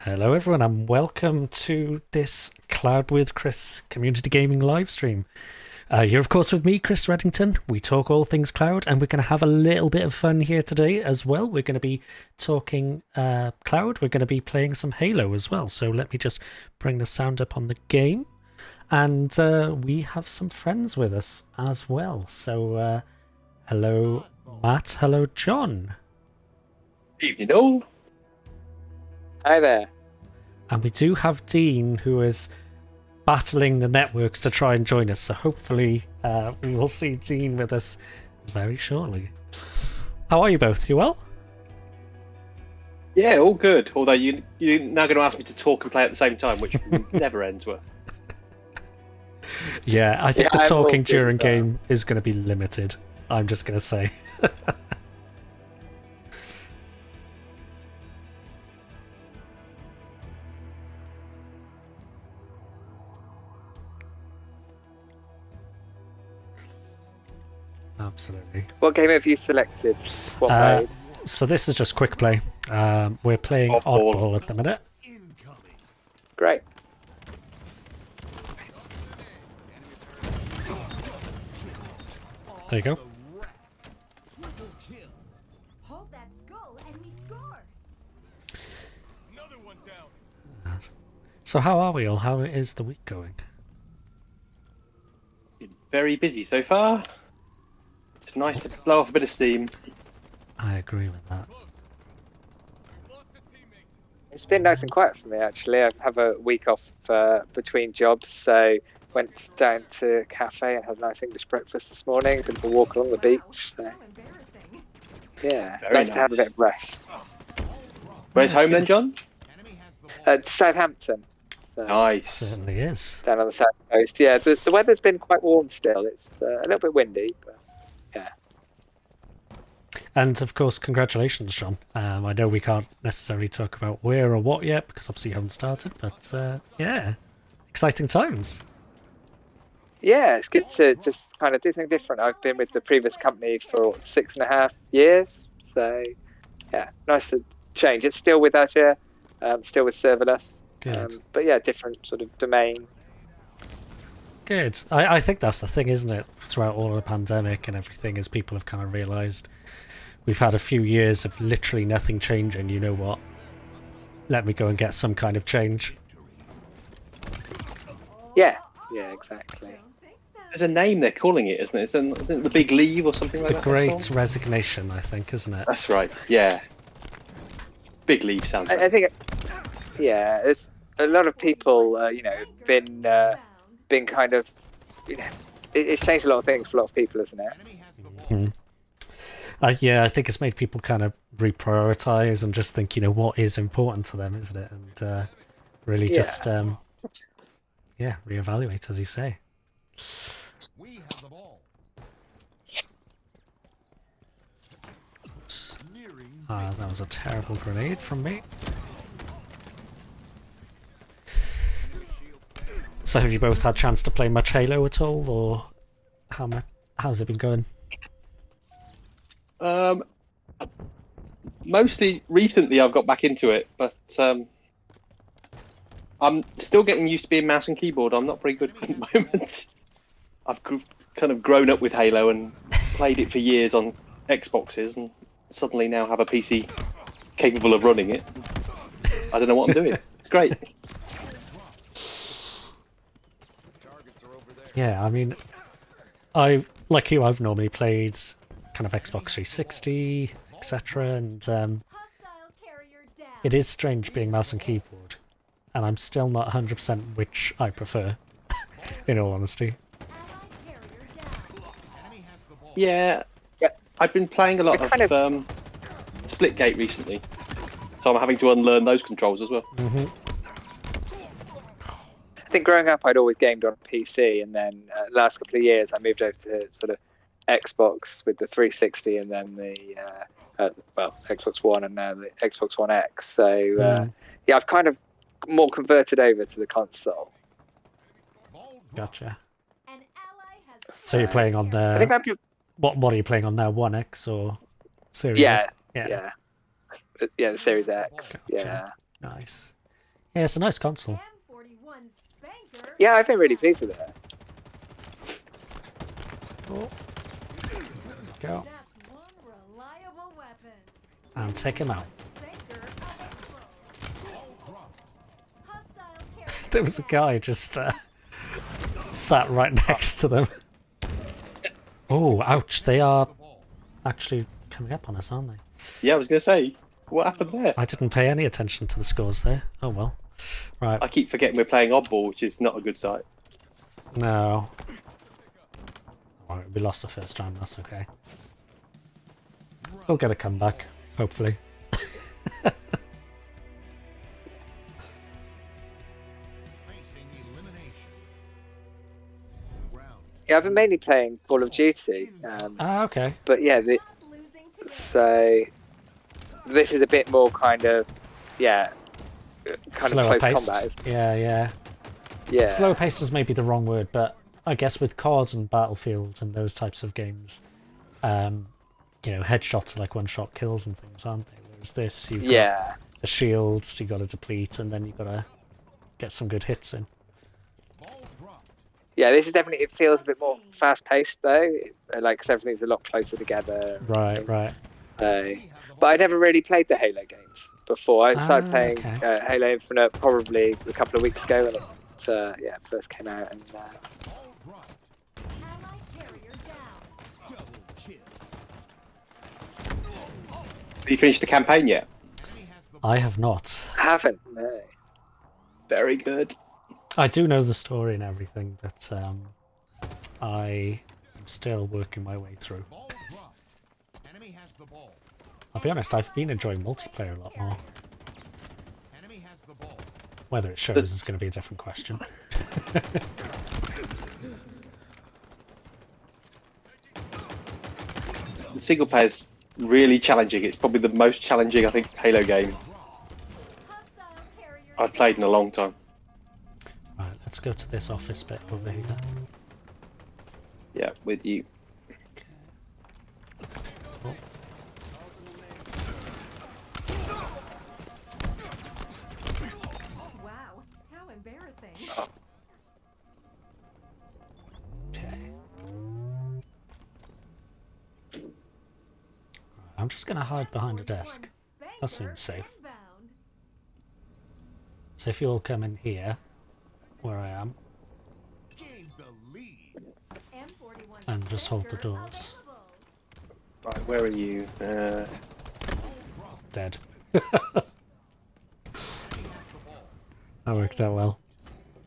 Hello, everyone, and welcome to this Cloud with Chris community gaming live stream. You're, of course, with me, Chris Reddington. We talk all things cloud, and we're going to have a little bit of fun here today as well. We're going to be talking cloud. We're going to be playing some Halo as well. So let me just bring the sound up on the game. And we have some friends with us as well. So hello, Matt. Hello, John. Evening all. Hi there. And we do have Dean, who is battling the networks to try and join us. So hopefully we will see Dean with us very shortly. How are you both? You well? Yeah, all good. Although you're now going to ask me to talk and play at the same time, which never ends well. Yeah, I think the I'm all talking good during as well. game is going to be limited. I'm just going to say. Absolutely. What game have you selected? What mode? So this is just quick play. We're playing Oddball. Oddball at the minute. Great. There you go. Hold that skull and we score. So how are we all? How is the week going? Been very busy so far. It's nice to blow off a bit of steam. I agree with that. It's been nice and quiet for me actually. I have a week off between jobs, so went down to a cafe and had a nice English breakfast this morning. A bit of a walk along the beach. So, Embarrassing. yeah, Very nice to have a nice. bit of rest. Where's home then, John? Southampton. So, Nice. Certainly is. down on the south coast. Yeah, the weather's been quite warm still. It's a little bit windy, but yeah. And of course, congratulations, John. I know we can't necessarily talk about where or what yet because obviously you haven't started, but yeah, exciting times. Yeah, it's good to just kind of do something different. I've been with the previous company for 6.5 years, so yeah, nice to change. It's still with Azure, still with serverless, Good. but yeah, different sort of domain. Good. I think that's the thing, isn't it? Throughout all of the pandemic and everything, is people have kind of realised we've had a few years of literally nothing changing. You know what? Let me go and get some kind of change. Yeah, exactly. There's a name they're calling it, isn't it? Isn't it the Big Leave or something like The that? Great that song? Resignation, I think, isn't it? That's right. Yeah. Big Leave sounds. I think, yeah, there's a lot of people, you know, have been kind of, you know, it's changed a lot of things for a lot of people, isn't it? Yeah, I think it's made people kind of reprioritize and just think, you know, what is important to them, isn't it? And really Yeah. just, yeah, reevaluate, as you say. We have the ball. Oops. Nearing That was a terrible grenade from me. So have you both had a chance to play much Halo at all, or how's it been going? Mostly recently I've got back into it, but I'm still getting used to being mouse and keyboard. I'm not very good at the moment. I've kind of grown up with Halo and played it for years on Xboxes, and suddenly now have a PC capable of running it. I don't know what I'm doing. It's great. Yeah, I mean, I like you. I've normally played kind of Xbox 360, etc., and Hostile carrier down. it is strange being mouse and keyboard, and I'm still not 100% which I prefer, in all honesty. Allied carrier down. Yeah, I've been playing a lot I kind of Splitgate recently, so I'm having to unlearn those controls as well. I think growing up, I'd always gamed on PC, and then last couple of years, I moved over to sort of Xbox with the 360, and then the Xbox One, and now the Xbox One X. So yeah, I've kind of more converted over to the console. Gotcha. An ally has So you're playing on I think the I'm what are you playing on now? One X or Series? yeah, X? yeah, the Series X. Gotcha. Yeah, Nice. Yeah, it's a nice console. M41 Spanker. Yeah, I've been really pleased with it. Oh. Go. That's one reliable weapon. And take him out. Spanker available. Hostile carrier There was a down. guy just sat right next to them. Oh, ouch. They are actually coming up on us, aren't they? Yeah, I was going to say, what happened there? I didn't pay any attention to the scores there. Oh well. Right. I keep forgetting we're playing oddball, which is not a good sight. No. Alright, we lost the first round, that's okay. We'll get a comeback, hopefully. Facing elimination. Round Yeah, I've been mainly playing Call of Duty. Ah, okay. But yeah, Not losing today. so this is a bit more kind of, yeah, kind Slower of close paced. combat. Yeah, yeah. Yeah. Slower paced is maybe the wrong word, but I guess with COD and Battlefield and those types of games, you know, headshots are like one-shot kills and things, aren't they? Whereas this, you've got Yeah. the shields, you've got to deplete, and then you've got to get some good hits in. ball dropped. Yeah, this is definitely, it feels a bit more fast paced though, like, 'cause everything's a lot closer together. and Right, things. right. But I never really played the Halo games before. I started Ah, playing okay. Halo Infinite probably a couple of weeks ago when it first came out. And Ball dropped. Allied carrier down. Double kill. Have you finished the campaign yet? Enemy has the I have not. haven't, no. Very good. I do know the story and everything, but I am still working my way through. ball dropped. Enemy has the ball. I'll be honest, I've been enjoying multiplayer a lot more. Enemy has the ball. Whether it shows is going to be a different question. The single player's really challenging. It's probably the most challenging, I think, Halo game Hostile carrier I've played in a long time. Right, let's go to this office bit over here. Yeah, with you. Oh, Wow, how embarrassing. okay. I'm just going to hide behind a desk. That seems safe. Inbound. So if you all come in here, where I am, Gained the lead. M41 and just hold the Spanker doors. available. Right, where are you? Dead. Enemy has the ball. That worked out well.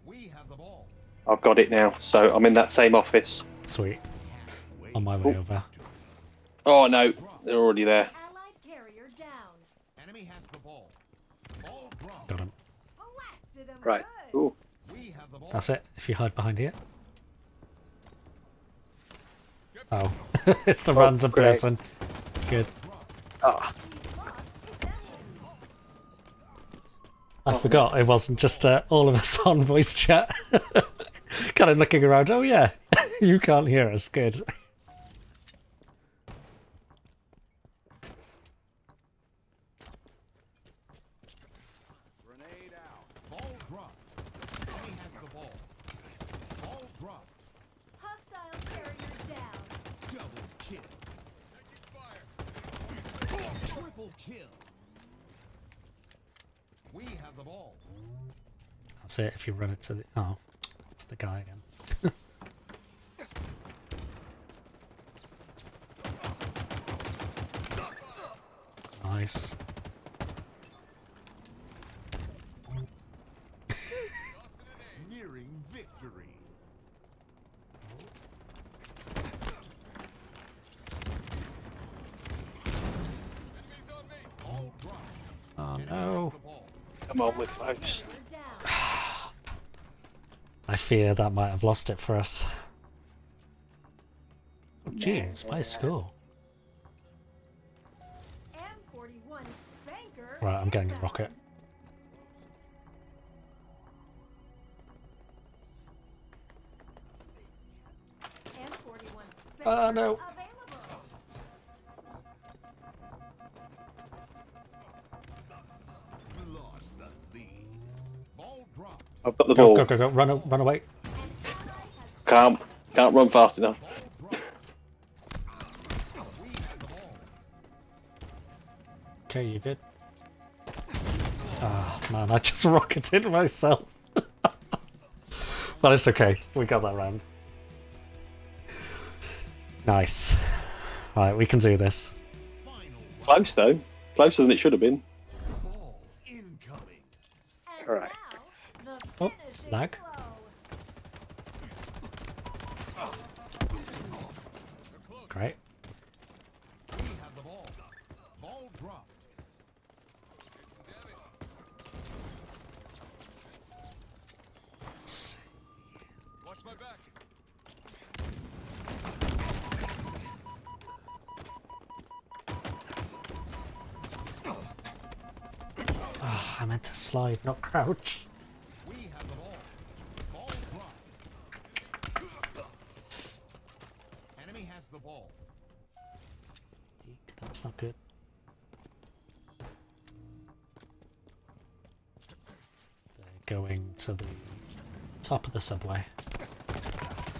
We have the ball. I've got it now, so I'm in that same office. Sweet. On my way over. Oh no, they're already there. Allied carrier down. Enemy has the ball. Ball dropped. Got him. Blasted him Right. good. Ooh. We have the ball. That's it. If you hide behind here. Oh, it's the random great. person. Good. Oh, He lost possession. I forgot it wasn't just all of us on voice chat. Kind of looking around. Oh yeah, you can't hear us. Good. Grenade out. Ball dropped. Enemy has the ball. Ball dropped. Hostile carrier down. Double kill. Triple kill. We have the ball. That's it. If you run it to the it's the guy again. Nice. Nearing victory. Ball dropped. Oh Enemy no. has the ball. Come on, we're close. Carrier down. I fear that might have lost it for us. Oh, jeez, by a score. M41 Spanker. Right, I'm getting a inbound. rocket. M41 Spanker Oh, no. available. Lost the lead. I've got the Go, ball. go, go, go. Run away. Can't run fast enough. Okay, you good? Ah, man, I just rocketed myself. But it's okay. We got that round. Nice. Alright, we can do this. Close though. Closer than it should have been. Ball incoming. And All right. now, the Oh, finishing lag. blow. Great. We have the ball. Ball dropped. Watch my back. Ah, I meant to slide, not crouch. We have the ball. Ball dropped. Enemy has the ball. That's not good. They're going to the top of the subway.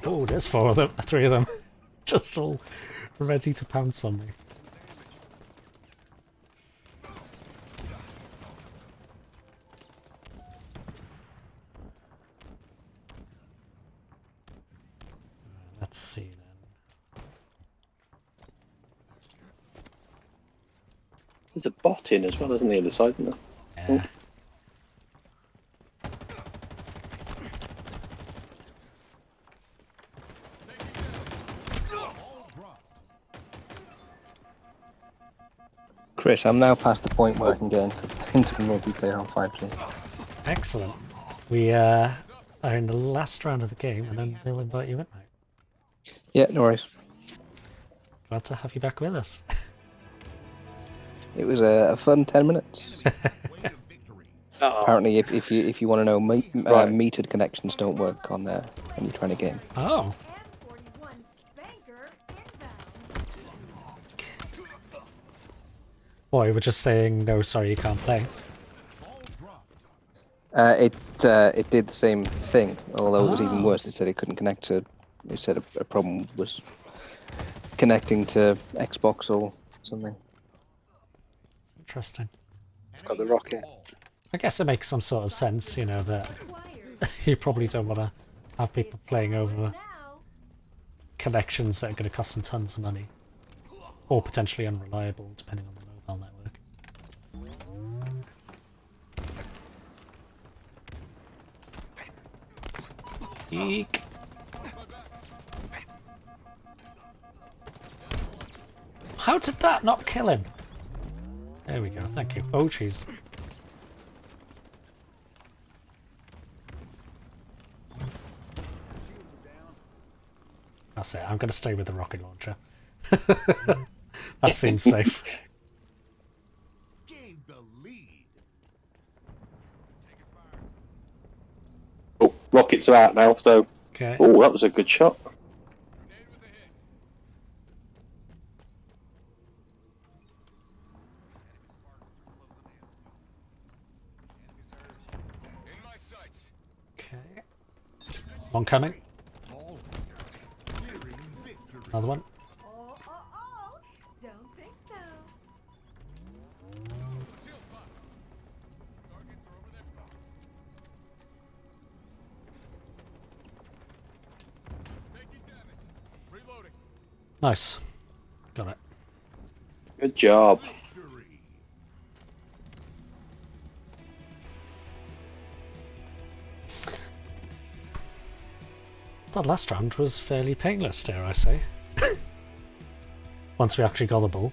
Oh, there's four of them, three of them. Just all ready to pounce on me. Let's see then. There's a bot in as well, isn't there, on the other side? Isn't there? Yeah. Ball dropped. Chris, I'm now past the point where I can get into multiplayer on 5G. Excellent. We are in the last round of the game, and then they'll invite you in, mate. Yeah, no worries. Glad to have you back with us. It was a fun 10 minutes. Way to victory. Oh, Apparently, if you want to know, Right. metered connections don't work on when you're trying to game. Oh, M41 Spanker inbound. boy, we're just saying no. Sorry, you can't play. Ball dropped. It did the same thing, although it was even Oh. worse. It said it couldn't connect to. It said a problem was connecting to Xbox or something. Interesting. got the rocket. Ball. I guess it makes some sort of sense, you know, that Acquired. you probably don't want to have people playing over Now, connections that are going to cost them tons of money, or potentially unreliable, depending on the mobile network. Eek. How did that not kill him? There we go, thank you. Oh, jeez. That's it, I'm going to stay with the rocket launcher. That seems safe. Gained the lead. Oh, rockets are out now, so. Okay. Oh, that was a good shot. Grenade with a hit. In my sights. Okay. One coming. Ball. Clearing victory. Another one. oh, don't think so. Seal spot. Targets are over there. Taking damage. Reloading. Nice. Got it. Good job. Victory. That last round was fairly painless, dare I say. Once we actually got the ball.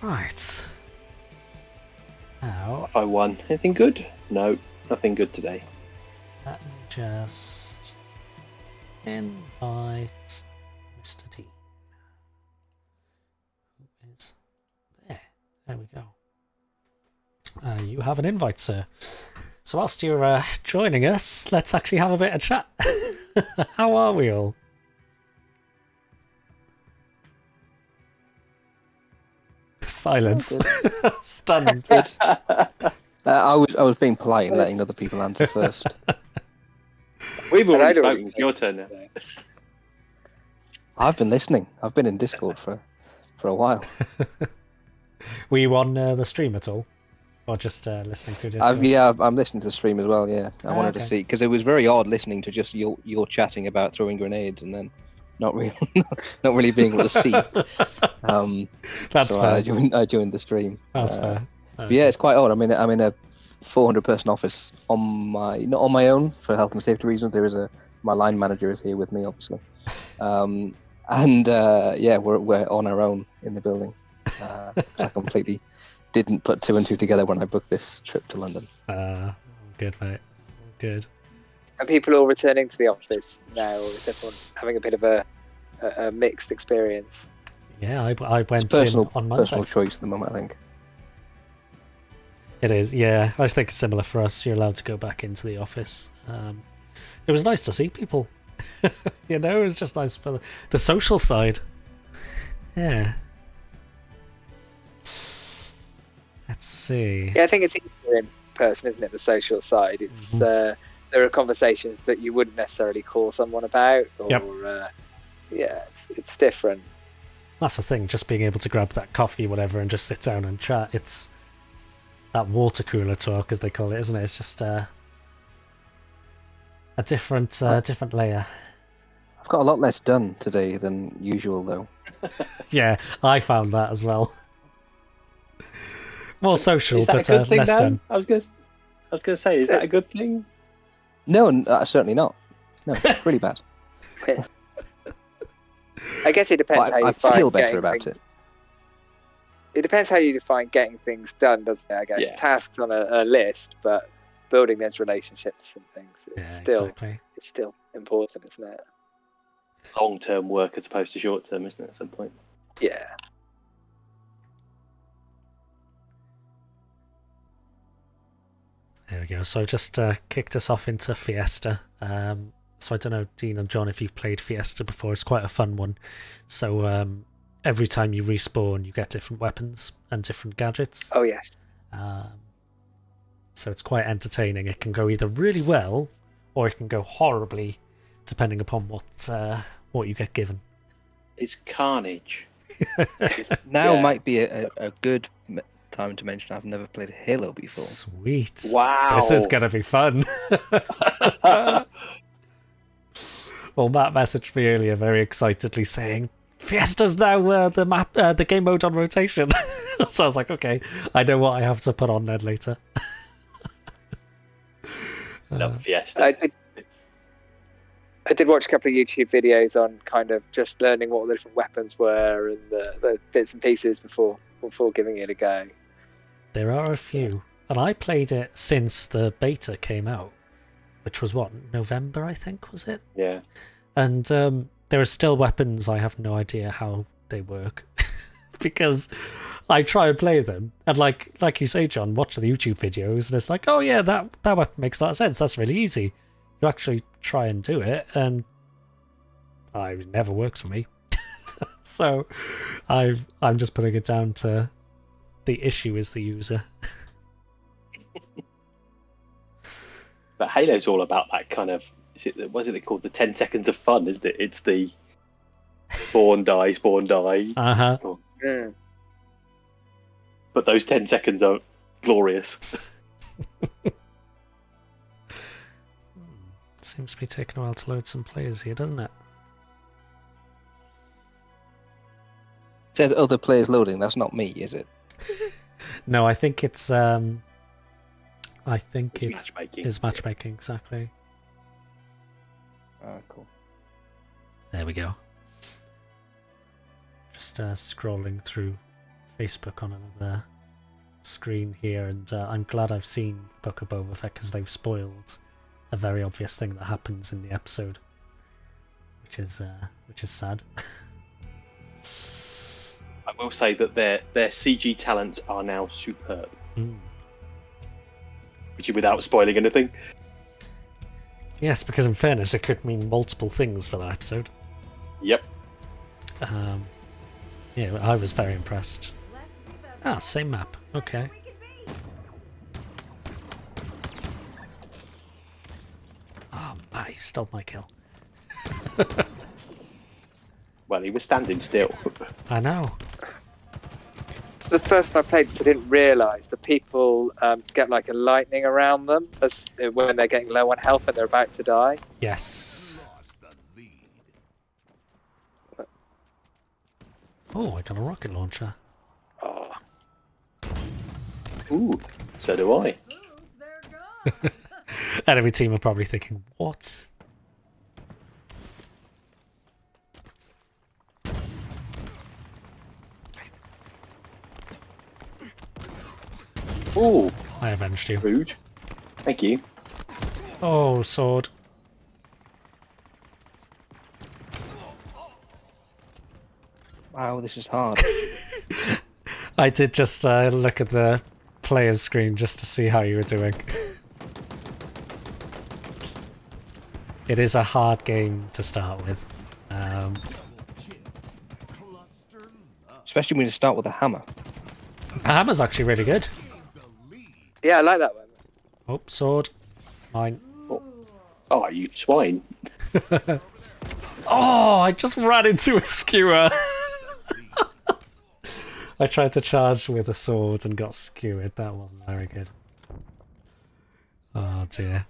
Right. Now, I won. Anything good? No, nothing good today. let me just invite Mr. D. Who is there? There we go. You have an invite, sir. So whilst you're joining us, let's actually have a bit of chat. How are we all? Silence. Stunned. I was being polite and letting other people answer first. We've And I'd already already spoken. It's your turn now. I've been listening. I've been in Discord for a while. Were you on the stream at all? Or just listening through Discord? I'm listening to the stream as well. Yeah, I wanted to okay. see because it was very odd listening to just your chatting about throwing grenades and then not really being able to see. That's so fair. I joined the stream. That's fair. But yeah, it's quite odd. I'm in a 400-person office not on my own for health and safety reasons. My line manager is here with me, obviously, and we're on our own in the building. I completely didn't put two and two together when I booked this trip to London. Good, mate. Good. Are people all returning to the office now, or is everyone having a bit of a mixed experience? Yeah, I went Personal in on Monday. personal choice at the moment, I think. It is, yeah. I think it's similar for us. You're allowed to go back into the office. It was nice to see people. You know, it was just nice for the social side. Yeah. Let's see. Yeah, I think it's easier in person, isn't it? The social side. It's there are conversations that you wouldn't necessarily call someone about, or Yep. it's different. That's the thing, just being able to grab that coffee, whatever, and just sit down and chat. It's that water cooler talk, as they call it, isn't it? It's just a different layer. I've got a lot less done today than usual, though. Yeah, I found that as well. More social, Is that but a good thing, less Dan? done. I was gonna say, is that a good thing? No, certainly not. No, really bad. I guess it depends But how you I find feel better getting about things. it. It depends how you define getting things done, doesn't it? I guess Yeah. tasks on a list, but building those relationships and things is Exactly. it's still important, isn't it? Long-term work as opposed to short-term, isn't it? At some point. Yeah. There we go. So I've just kicked us off into Fiesta. So I don't know, Dean and John, if you've played Fiesta before. It's quite a fun one. So every time you respawn, you get different weapons and different gadgets. Oh yes. So it's quite entertaining. It can go either really well, or it can go horribly, depending upon what you get given. It's carnage. Now Yeah. might be a good time to mention I've never played Halo before. Sweet. Wow. This is going to be fun. Well, Matt messaged me earlier very excitedly saying, Fiesta's now the game mode on rotation. So I was like, okay, I know what I have to put on then later. Love Fiesta. I did watch a couple of YouTube videos on kind of just learning what the different weapons were and the bits and pieces before giving it a go. There are a few. And I played it since the beta came out, which was what, November, I think, was it? Yeah. And there are still weapons I have no idea how they work. Because I try and play them, and like you say, John, watch the YouTube videos, and it's like, oh yeah, that weapon makes a lot of sense. That's really easy. You actually try and do it, and it never works for me. So I'm just putting it down to the issue is the user. But Halo's all about that kind of. What is it called? The 10 seconds of fun, isn't it? It's the spawn, die. Uh-huh. Mm. But those 10 seconds are glorious. Seems to be taking a while to load some players here, doesn't it? It says other players loading. That's not me, is it? No, I think it's It's it matchmaking. is matchmaking, exactly. Ah, cool. There we go. Just scrolling through Facebook on another screen here, and I'm glad I've seen Book of Boba Fett because they've spoiled a very obvious thing that happens in the episode, which is sad. I will say that their CG talents are now superb, which is without spoiling anything. Yes, because in fairness, it could mean multiple things for that episode. Yep. Yeah, I was very impressed. Let's be the Ah, same map. Okay. We could be. Oh, my, he stole my kill. Well, he was standing still. I know. So the first time I played this, I didn't realise that people get like a lightning around them as when they're getting low on health and they're about to die. Yes. Lost the lead. Oh, I got a rocket launcher. Oh, Ooh, so do I. Ooh, they're gone. Enemy team are probably thinking, what? Ooh, I avenged you. rude. Thank you. Oh, sword. Wow, this is hard. I did just look at the player's screen just to see how you were doing. It is a hard game to start with. Cluster love. Especially when you start with a hammer. The hammer's actually really good. The lead. yeah, I like that one. Oh, sword. Mine. Oh, you swine. Oh, I just ran into a skewer. I tried to charge with a sword and got skewered. That wasn't very good. Oh dear.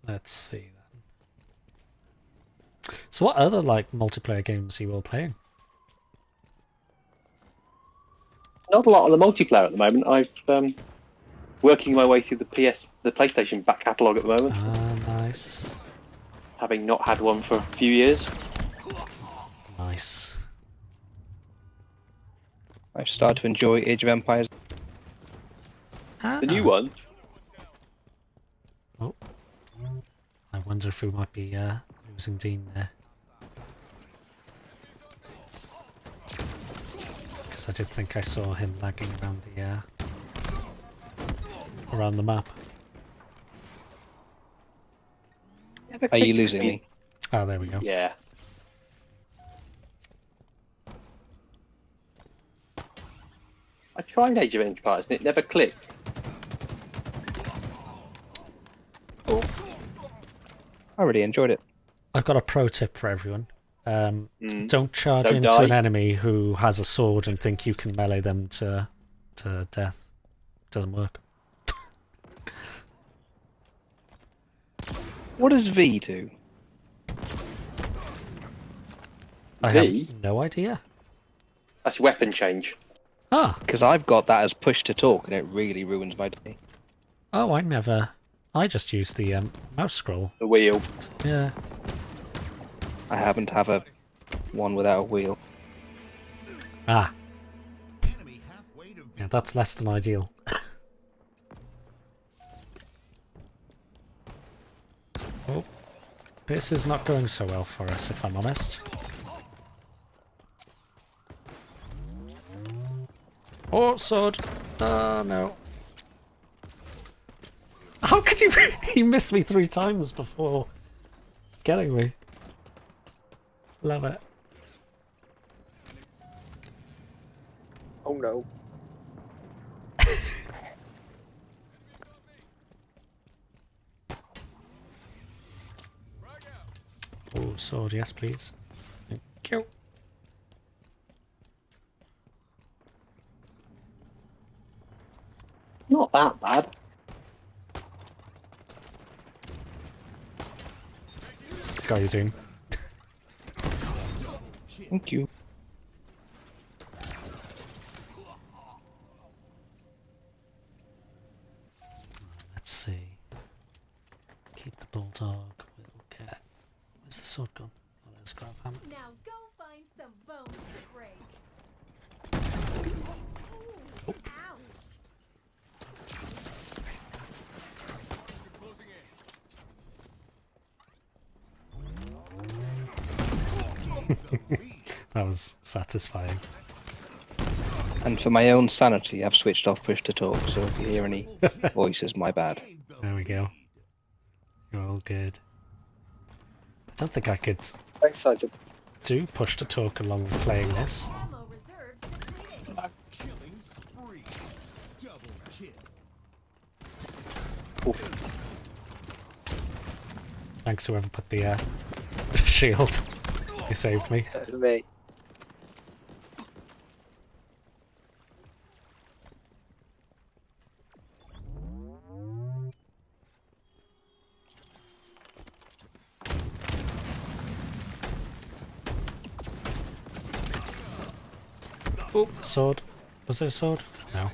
Let's see then. So what other like multiplayer games are you all playing? Not a lot on the multiplayer at the moment. I've working my way through the PlayStation back catalogue at the moment, Ah, nice. having not had one for a few years. Nice. I've started to enjoy Age of Empires. Ah. The new one. Oh. I wonder if we might be losing Dean there. Because I did think I saw him lagging around the map. Are you losing me? Oh, there we go. Yeah. I tried Age of Empires and it never clicked. I really enjoyed it. I've got a pro tip for everyone. Don't charge Don't into die. an enemy who has a sword and think you can melee them to death. Doesn't work. What does V do? I V? have no idea. That's weapon change. Ah, Because I've got that as push to talk, and it really ruins my day. oh, I just used the mouse scroll. The wheel. Yeah. I happen to have a one without a wheel. Ah, Enemy halfway to yeah, that's less than ideal. Oh, this is not going so well for us, if I'm honest. Oh, sword. Oh, no. How could you... He missed me 3 times before getting me. Love it. Oh no. Oh, sword, yes, please. Thank you. Not that bad. Got you, Dean. Thank you. Let's see. Keep the bulldog. We'll get... Where's the sword gone? Oh, there's grab hammer. Now go find some bones to break. Ooh, ouch. That was satisfying. And for my own sanity, I've switched off push to talk, so if you hear any voices, my bad. There we go. You're all good. I don't think I could... Both sides are do push to talk along with playing this. Ammo reserves depleting. Killing spree. Double kill. Thanks whoever put the shield. You saved me. That was me. Oh, sword. Was there a sword? No.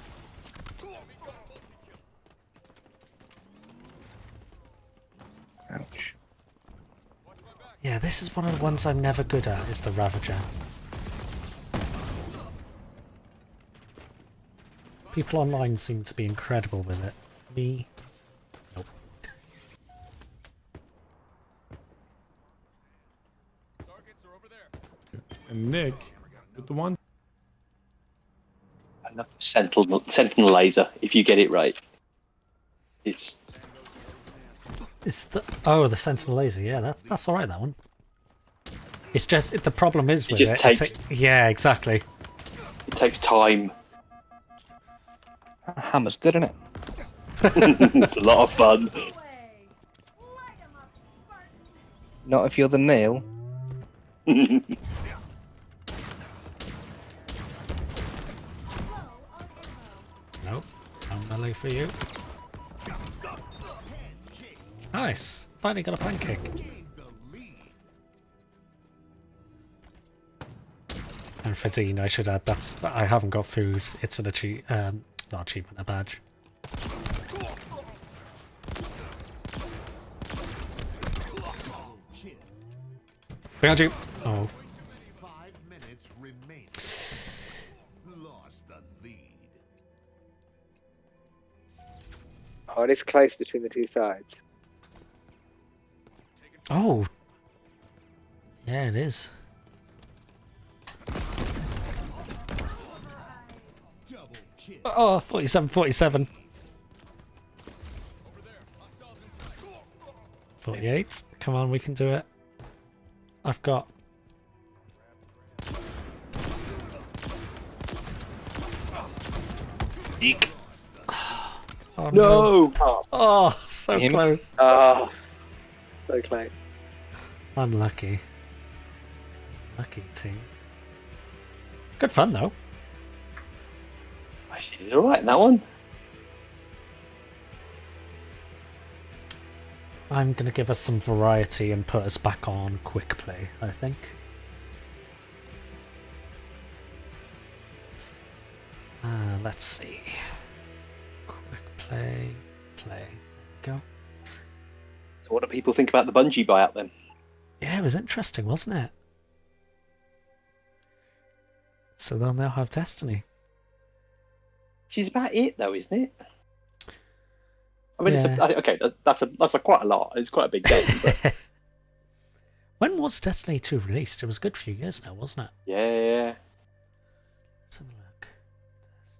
Ouch. Yeah, this is one of the ones I'm never good at, is the Ravager. People online seem to be incredible with it. Me? Nope. And Nick, with the one. Enough sentinel laser, if you get it right. It's It's the the Sentinel laser. Yeah, that's all right. That one. It's just the problem is with just it. takes- Yeah, exactly. it takes time. Hammer's good, isn't it? It's a lot of fun. Way. Light 'em up, Spartan. Not if you're the nail. Low on ammo. Nope. No melee for you. Nice. Finally got a pancake. And for Dean, I should add I haven't got food. It's an not achievement, a badge. Behind you. Oh, 5 minutes remaining. Lost the lead. Oh, it is close between the two sides. oh. Yeah, it is. Double kill. Oh, 47, 47. 48. Come on, we can do it. I've got... Eek. Oh, no. No! Oh, so Him? close. Oh, so close. Unlucky. Lucky team. Good fun, though. Actually, did alright in that one. I'm going to give us some variety and put us back on quick play, I think. Let's see. Quick play. Go. So what do people think about the Bungie buyout then? Yeah, it was interesting, wasn't it? So they'll now have Destiny. Which is about it though, isn't it? I mean, Yeah. okay, that's quite a lot. It's quite a big game, but When was Destiny 2 released? It was a good few years now, wasn't it? yeah. Let's have a look.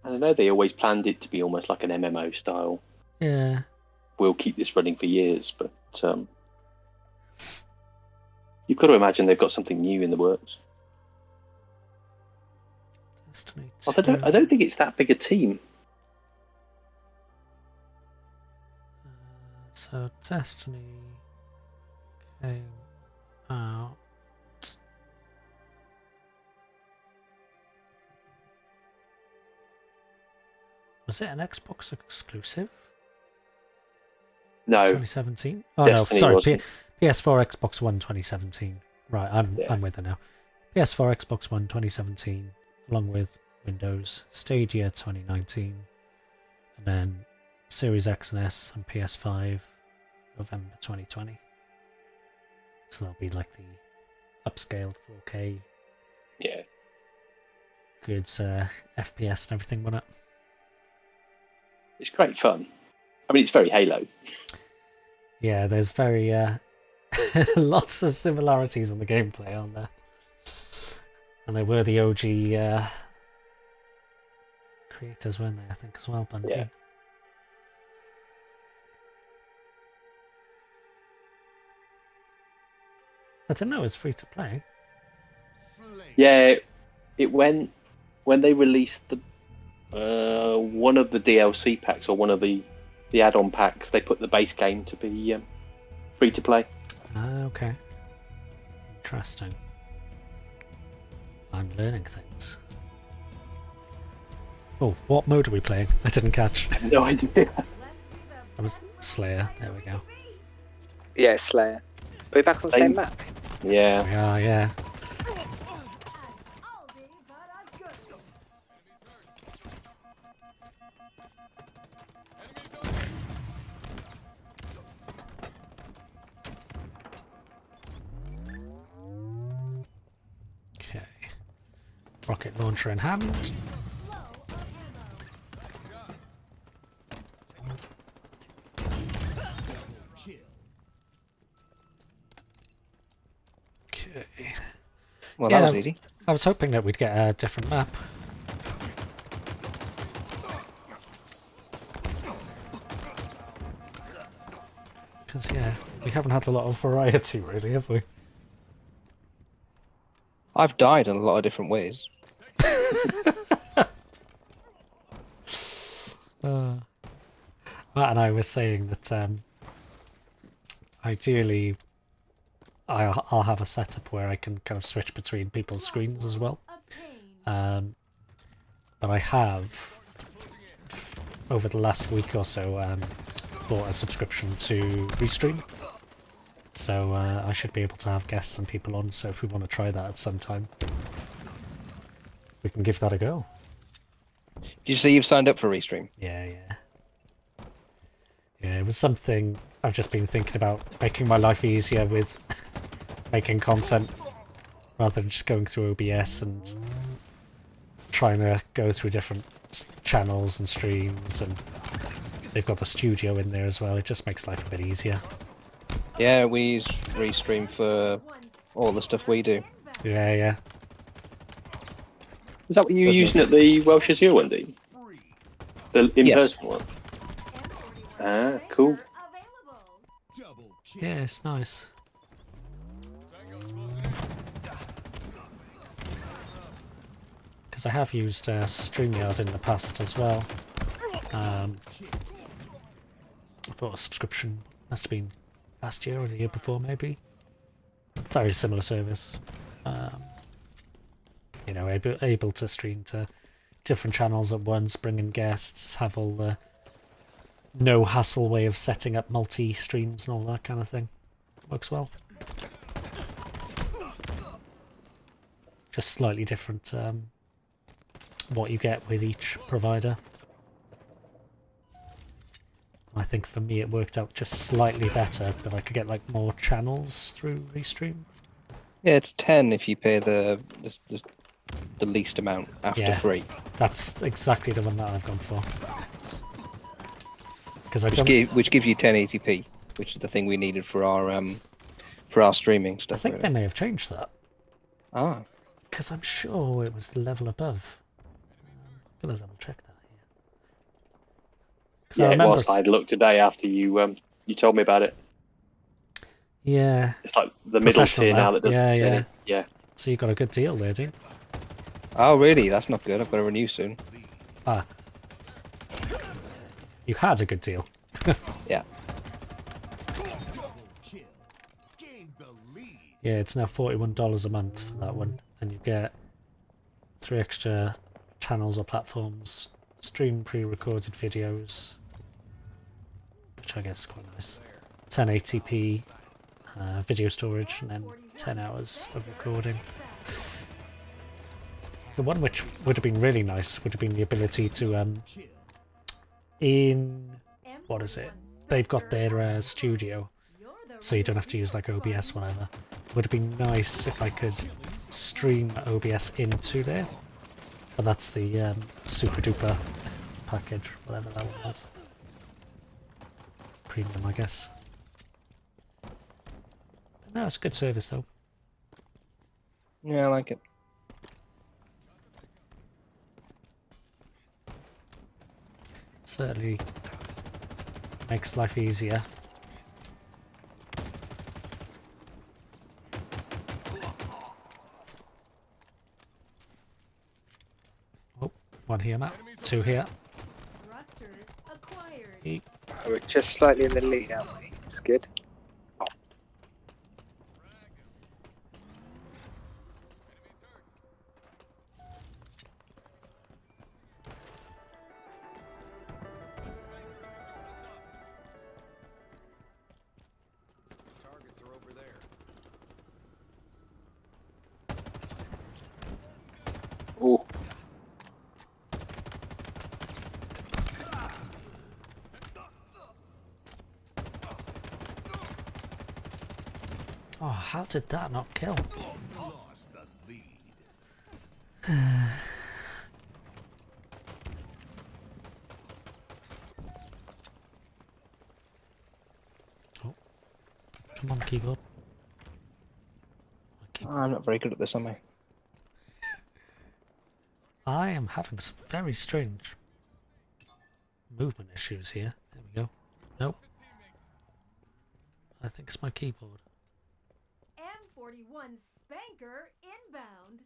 And I know they always planned it to be almost like an MMO style. Yeah. We'll keep this running for years, but you've got to imagine they've got something new in the works. Destiny 2. Although I don't think it's that big a team. So Destiny came out. Was it an Xbox exclusive? No, 2017? Oh Destiny no, sorry. wasn't. PS4, Xbox One 2017. Right, I'm Yeah. with it now. PS4, Xbox One 2017, along with Windows, Stadia 2019, and then Series X and S and PS5 November 2020. So that'll be like the upscaled 4K, yeah. good FPS and everything, won't it? It's great fun. I mean, it's very Halo. Yeah, there's very lots of similarities in the gameplay, aren't there? And they were the OG creators, weren't they? I think as well, Bungie. Yeah. I don't know. It's free to play. Yeah, it went when they released the one of the DLC packs or one of the add-on packs. They put the base game to be free to play. Okay. Interesting. I'm learning things. Oh, what mode are we playing? I didn't catch. No idea. Let's be That was Slayer. There we go. Yeah, Slayer. Are we back on the Same. same map? Yeah. We are, yeah. oldie but a goodie. Okay. Rocket launcher in hand. Low on ammo. Kill. Okay. Well, Yeah. that was easy. I was hoping that we'd get a different map. Because, yeah, we haven't had a lot of variety, really, have we? I've died in a lot of different ways. Matt and I were saying that ideally I'll have a setup where I can kind of switch between people's screens as well. Obtain. But I have, over the last week or so, bought a subscription to Restream. So I should be able to have guests and people on, so if we want to try that at some time, we can give that a go. Did you say you've signed up for Restream? Yeah. Yeah, it was something I've just been thinking about, making my life easier with making content, rather than just going through OBS and trying to go through different channels and streams, and they've got the studio in there as well. It just makes life a bit easier. Yeah, we use Restream for all the stuff we do. Yeah. Is that what you were Doesn't using at the Welsh Azure one, Dean? The in-person Yes. one? Ah, cool. Available. Double kill. Yeah, it's nice. Because I have used StreamYard in the past as well. I bought a subscription, must have been last year or the year before maybe. Very similar service. You know, able to stream to different channels at once, bring in guests, have all the no hassle way of setting up multi-streams and all that kind of thing. Works well. Just slightly different what you get with each provider. I think for me it worked out just slightly better that I could get like more channels through Restream. Yeah, it's 10 if you pay the least amount after Yeah. free. That's exactly the one that I've gone for. Because I don't. Which gives you 1080p, which is the thing we needed for our streaming I stuff. think they really. may have changed that. Ah, Because I'm sure it was the level above. I'm gonna double check that here. 'Cause I Yeah, it remember was. I had looked today after you told me about it. Yeah, It's like the middle Professional tier now now. that doesn't Yeah, say yeah. it. Yeah. so you got a good deal there, dude. oh really? That's not good. I've got to renew soon. Ah. You had a good deal. Yeah. Double kill. Gain the lead. Yeah, it's now $41 a month for that one. And you get 3 extra channels or platforms, stream pre-recorded videos, which I guess is quite nice. 1080p video storage, and then 10 hours of recording. The one which would have been really nice would have been the ability to what is it? They've got their studio, so you don't have to use like OBS, whatever. Would have been nice if I could stream OBS into there, but that's the super duper package, whatever that one was. Premium, I guess. But no, it's a good service though. Yeah, I like it. Certainly makes life easier. One here, Matt. Two here. Thrusters acquired. We're just slightly in the lead, aren't we? It's good. Targets are over there. Ooh. Oh, how did that not kill? Lost the lead. Oh, come on, keyboard. I'm not very good at this, am I? I am having some very strange movement issues here. There we go. Nope. I think it's my keyboard. M41 Spanker inbound.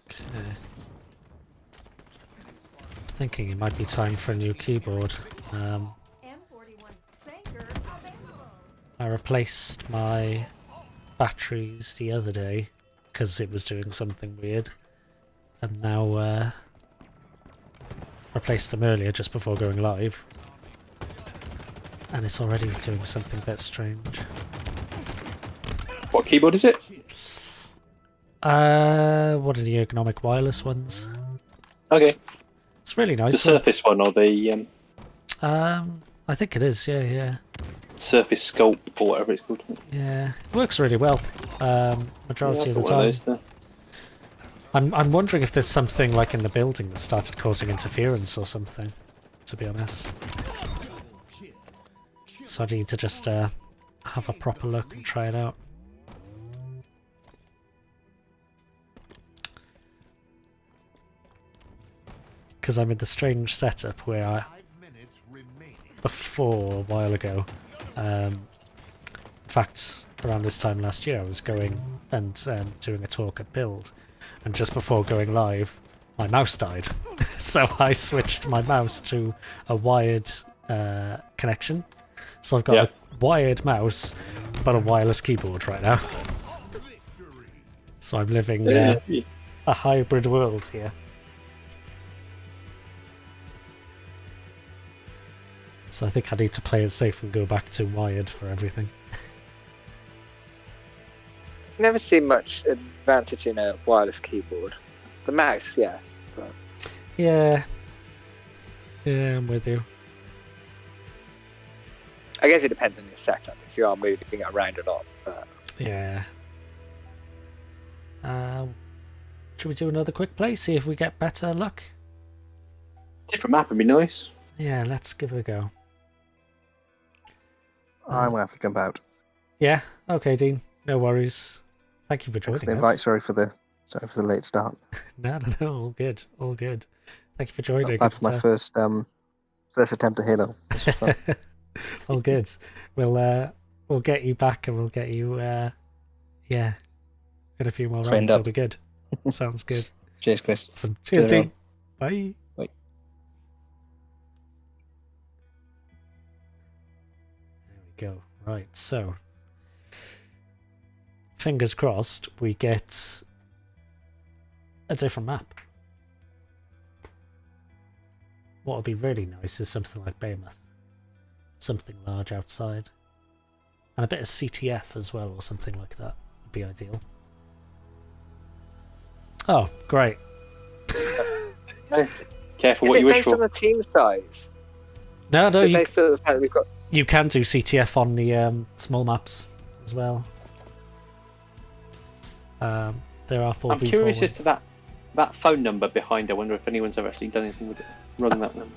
Okay. Thinking it might be time for a new keyboard. M41 Spanker available. I replaced my batteries the other day because it was doing something weird, and now replaced them earlier just before going live, and it's already doing something a bit strange. What keyboard is it? What are the ergonomic wireless ones? Okay. It's really The nice. Surface one or the I think it is. Yeah. Surface Sculpt or whatever it's called. Yeah, it works really well. Majority of the I've got one time. those there. I'm wondering if there's something like in the building that started causing interference or something, to be honest. So I need to just have a proper look and try it out. Because I'm in the strange setup where 5 minutes remaining. before a while ago, in fact, around this time last year, I was going and doing a talk at Build, and just before going live, my mouse died. So I switched my mouse to a wired connection. So I've got a wired mouse, but a wireless keyboard right now. So I'm living a hybrid world here. So I think I need to play it safe and go back to wired for everything. Never seen much advantage in a wireless keyboard. The mouse, yes, but Yeah. Yeah, I'm with you. I guess it depends on your setup. If you are moving it around a lot, but Yeah. Should we do another quick play? See if we get better luck? Different map would be nice. Yeah, let's give it a go. I'm gonna have to jump out. Yeah, okay, Dean. No worries. Thank you for Thanks for joining the invite. us. Sorry for the late start. No, all good, all good. Thank you for Not joining. bad for my first attempt at Halo. This was fun. All good. We'll get you back, and we'll get you in a few more Trained rounds. up. It'll be good. Sounds good. Cheers, Chris. Awesome. Cheers, Cheers, Dean. Bye. Bye. There we go. Right, so fingers crossed we get a different map. What would be really nice is something like Baymouth. Something large outside. And a bit of CTF as well, or something like that would be ideal. Oh, great. Careful is what it you wish based for. on the team size? No, Is it you, based on the fact that we've got? you can do CTF on the small maps as well. There are 4v4 I'm curious as ones. to that phone number behind. I wonder if anyone's ever actually done anything with it. Rung that number.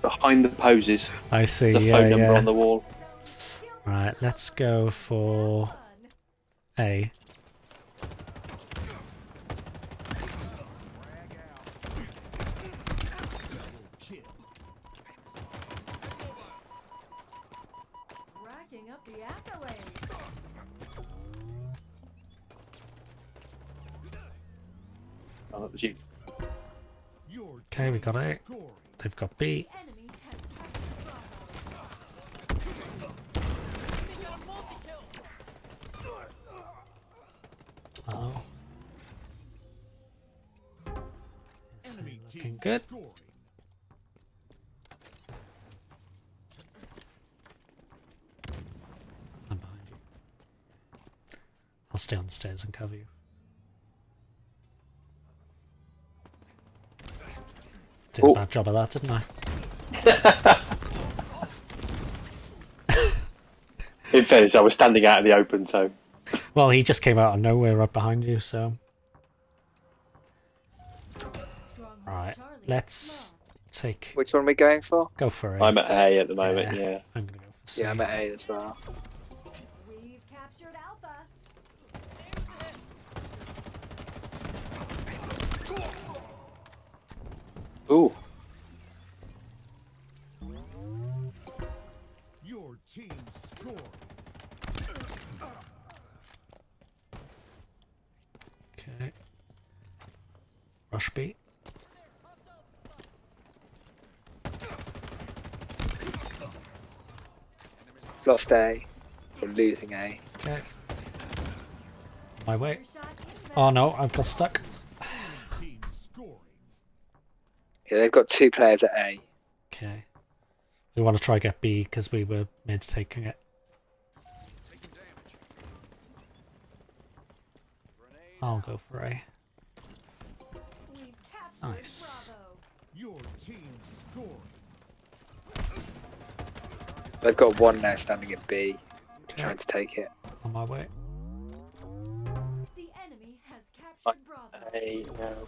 Behind the poses, I see, there's a yeah, phone number yeah. on the wall. Right, let's go for A. Racking up the accolades. Oh, that was you. Your Okay, we got team A. scoring. They've got B. The enemy has captured Bravo. Oh, Enemy looking team good. scoring. I'm behind you. I'll stay on the stairs and cover you. Did a Oh. bad job of that, didn't I? In fairness, I was standing out in the open, so Well, he just came out of nowhere right behind you, so... Stronghold Alright, Charlie let's lost. take... Which one are we going for? Go for A. I'm at A at the moment. Yeah. I'm gonna go for C. Yeah, I'm at A as well. We've captured Alpha. Ooh. Your team scoring. Okay. Rush B. Lost A. Or losing A. Okay. My way. Shot inbound. Oh no, I've got stuck. Team scoring. Yeah, they've got 2 players at A. Okay. We want to try get B because we were mid taking it. I'll go for A. We've captured Nice. Bravo. Your team scoring. They've got 1 now standing at B, Okay. trying to take it. On my way. The enemy has captured Bravo. A now.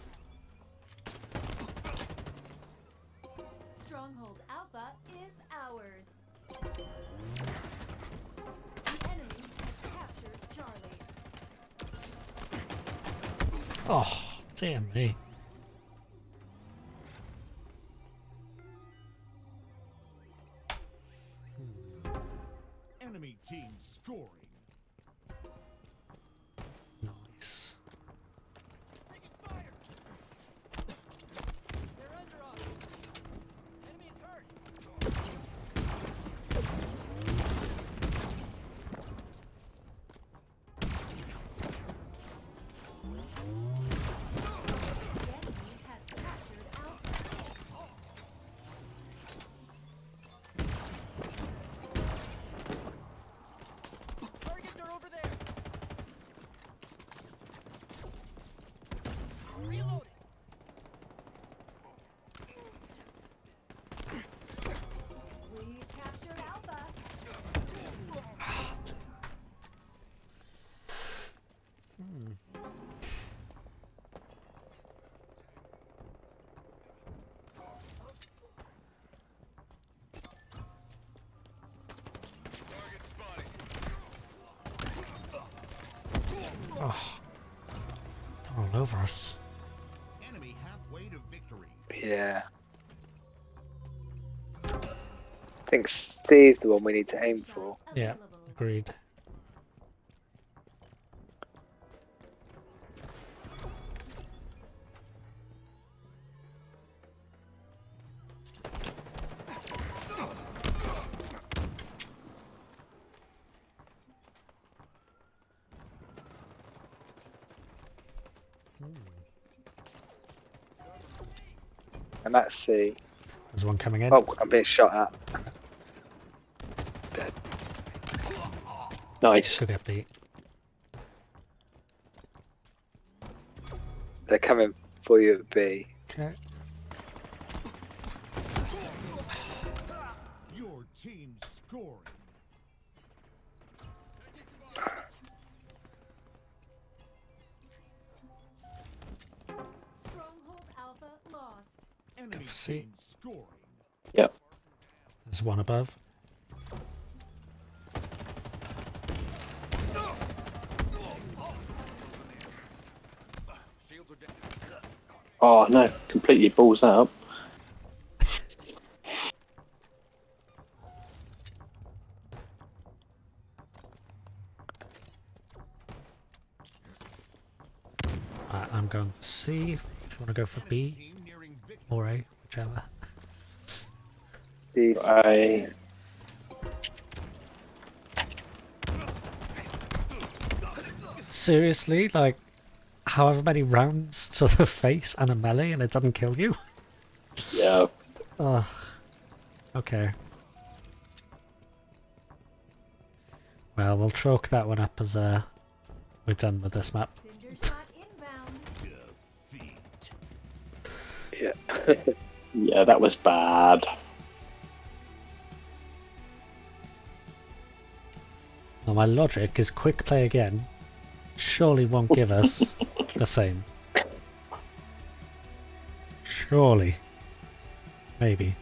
Stronghold Alpha is ours. The enemy has captured Charlie. Oh, dear me. Enemy team scoring. Nice. The enemy has captured Alpha. Targets are over there. Reloading. We've captured Alpha. Oh. They're all over us. Enemy halfway to victory. Yeah. I think C is the one we need to aim for. Yeah, Available. agreed. And that's C. There's one coming in. Oh, I'm being shot at. Dead. Nice. Go get B. They're coming for you at B. Okay. Your team scoring. Stronghold Alpha lost. Enemy for C. team scoring. Yep. There's one above. Oh no, completely balls that up. I'm going for C. If you want to go for B Team nearing victory. or A, whichever. These. I Seriously, like, however many rounds to the face and a melee and it doesn't kill you? yeah. Ugh. Okay. Well, we'll chalk that one up as we're done with this map. Cinder shot inbound. Yeah. Yeah, that was bad. Now my logic is quick play again. Surely won't give us the same. Surely. Maybe.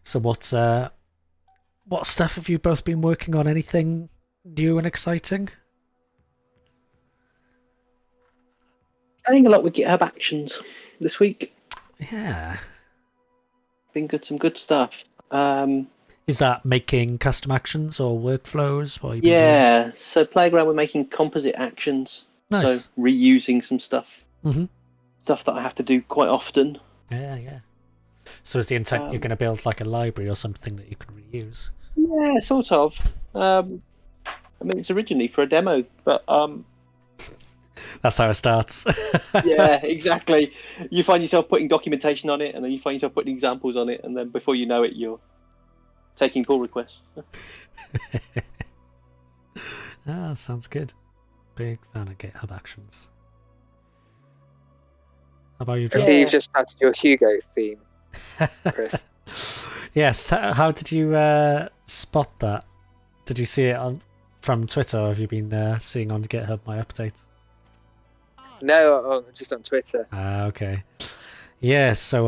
So what stuff have you both been working on? Anything new and exciting? Playing a lot with GitHub Actions this week. Yeah. Been good, some good stuff. Is that making custom actions or workflows? What have you been doing? Yeah, so Playground we're making composite actions. Nice. So reusing some stuff. Mm-hmm. Stuff that I have to do quite often. Yeah, yeah. So is the intent you're going to build like a library or something that you can reuse? Yeah, sort of. I mean, it's originally for a demo, but That's how it starts. yeah, exactly. You find yourself putting documentation on it, and then you find yourself putting examples on it, and then before you know it, you're taking pull requests. Ah, sounds good. Big fan of GitHub Actions. How about you, I John? see you've just started your Hugo theme, Chris. Yes. How did you spot that? Did you see it from Twitter, or have you been seeing on GitHub my updates? No, just on Twitter. Ah, okay. Yeah, so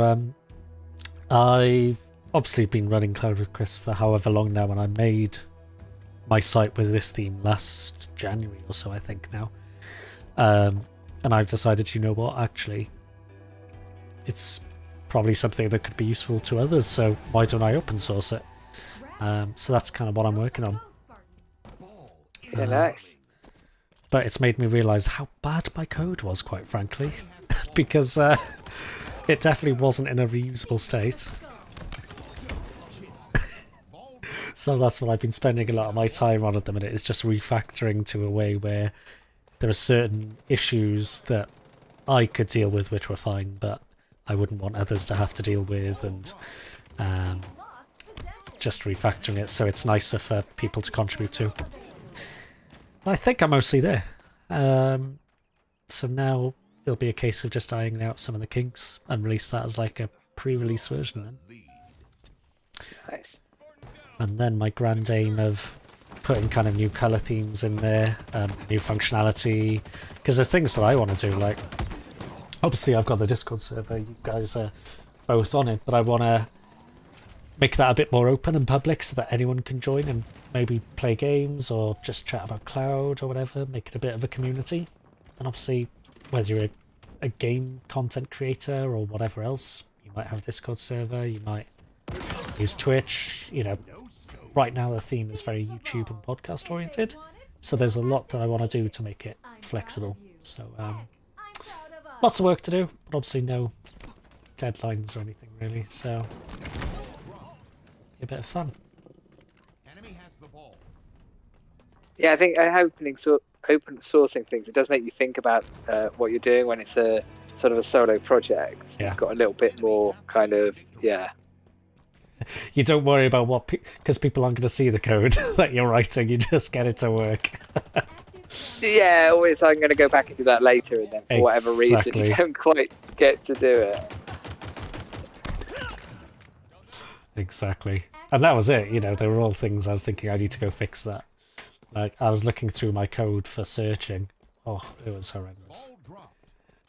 I've obviously been running Cloud with Chris for however long now, and I made my site with this theme last January or so, I think now. And I've decided, you know what, actually, it's probably something that could be useful to others, so why don't I open source it? So that's kind of what I'm working on. Yeah, nice. But it's made me realise how bad my code was, quite frankly, because it definitely wasn't in a reusable state. So that's what I've been spending a lot of my time on at the minute, is just refactoring to a way where there are certain issues that I could deal with which were fine, but I wouldn't want others to have to deal with, and just refactoring it so it's nicer for people to contribute to. I think I'm mostly there. So now it'll be a case of just ironing out some of the kinks and release that as like a pre-release version then. Nice. And then my grand aim of putting kind of new colour themes in there, new functionality, because there's things that I want to do, like obviously I've got the Discord server, you guys are both on it, but I want to make that a bit more open and public so that anyone can join and maybe play games or just chat about Cloud or whatever, make it a bit of a community. And obviously, whether you're a game content creator or whatever else, you might have a Discord server, you might use Twitch, you know. Right now the theme is very YouTube and podcast oriented, so there's a lot that I want to do to make it flexible. So lots of work to do, but obviously no deadlines or anything really, so a bit of fun. Enemy has the ball. Yeah, I think open sourcing things, it does make you think about what you're doing when it's a sort of a solo project. Yeah. You've got a little bit more kind of, yeah. You don't worry about what, because people aren't going to see the code that you're writing, you just get it to work. Yeah, or it's I'm going to go back and do that later, and then for whatever reason Exactly. you don't quite get to do it. Exactly. And that was it, you know, they were all things I was thinking I need to go fix that. Like, I was looking through my code for searching. Oh, it was horrendous. Ball drop.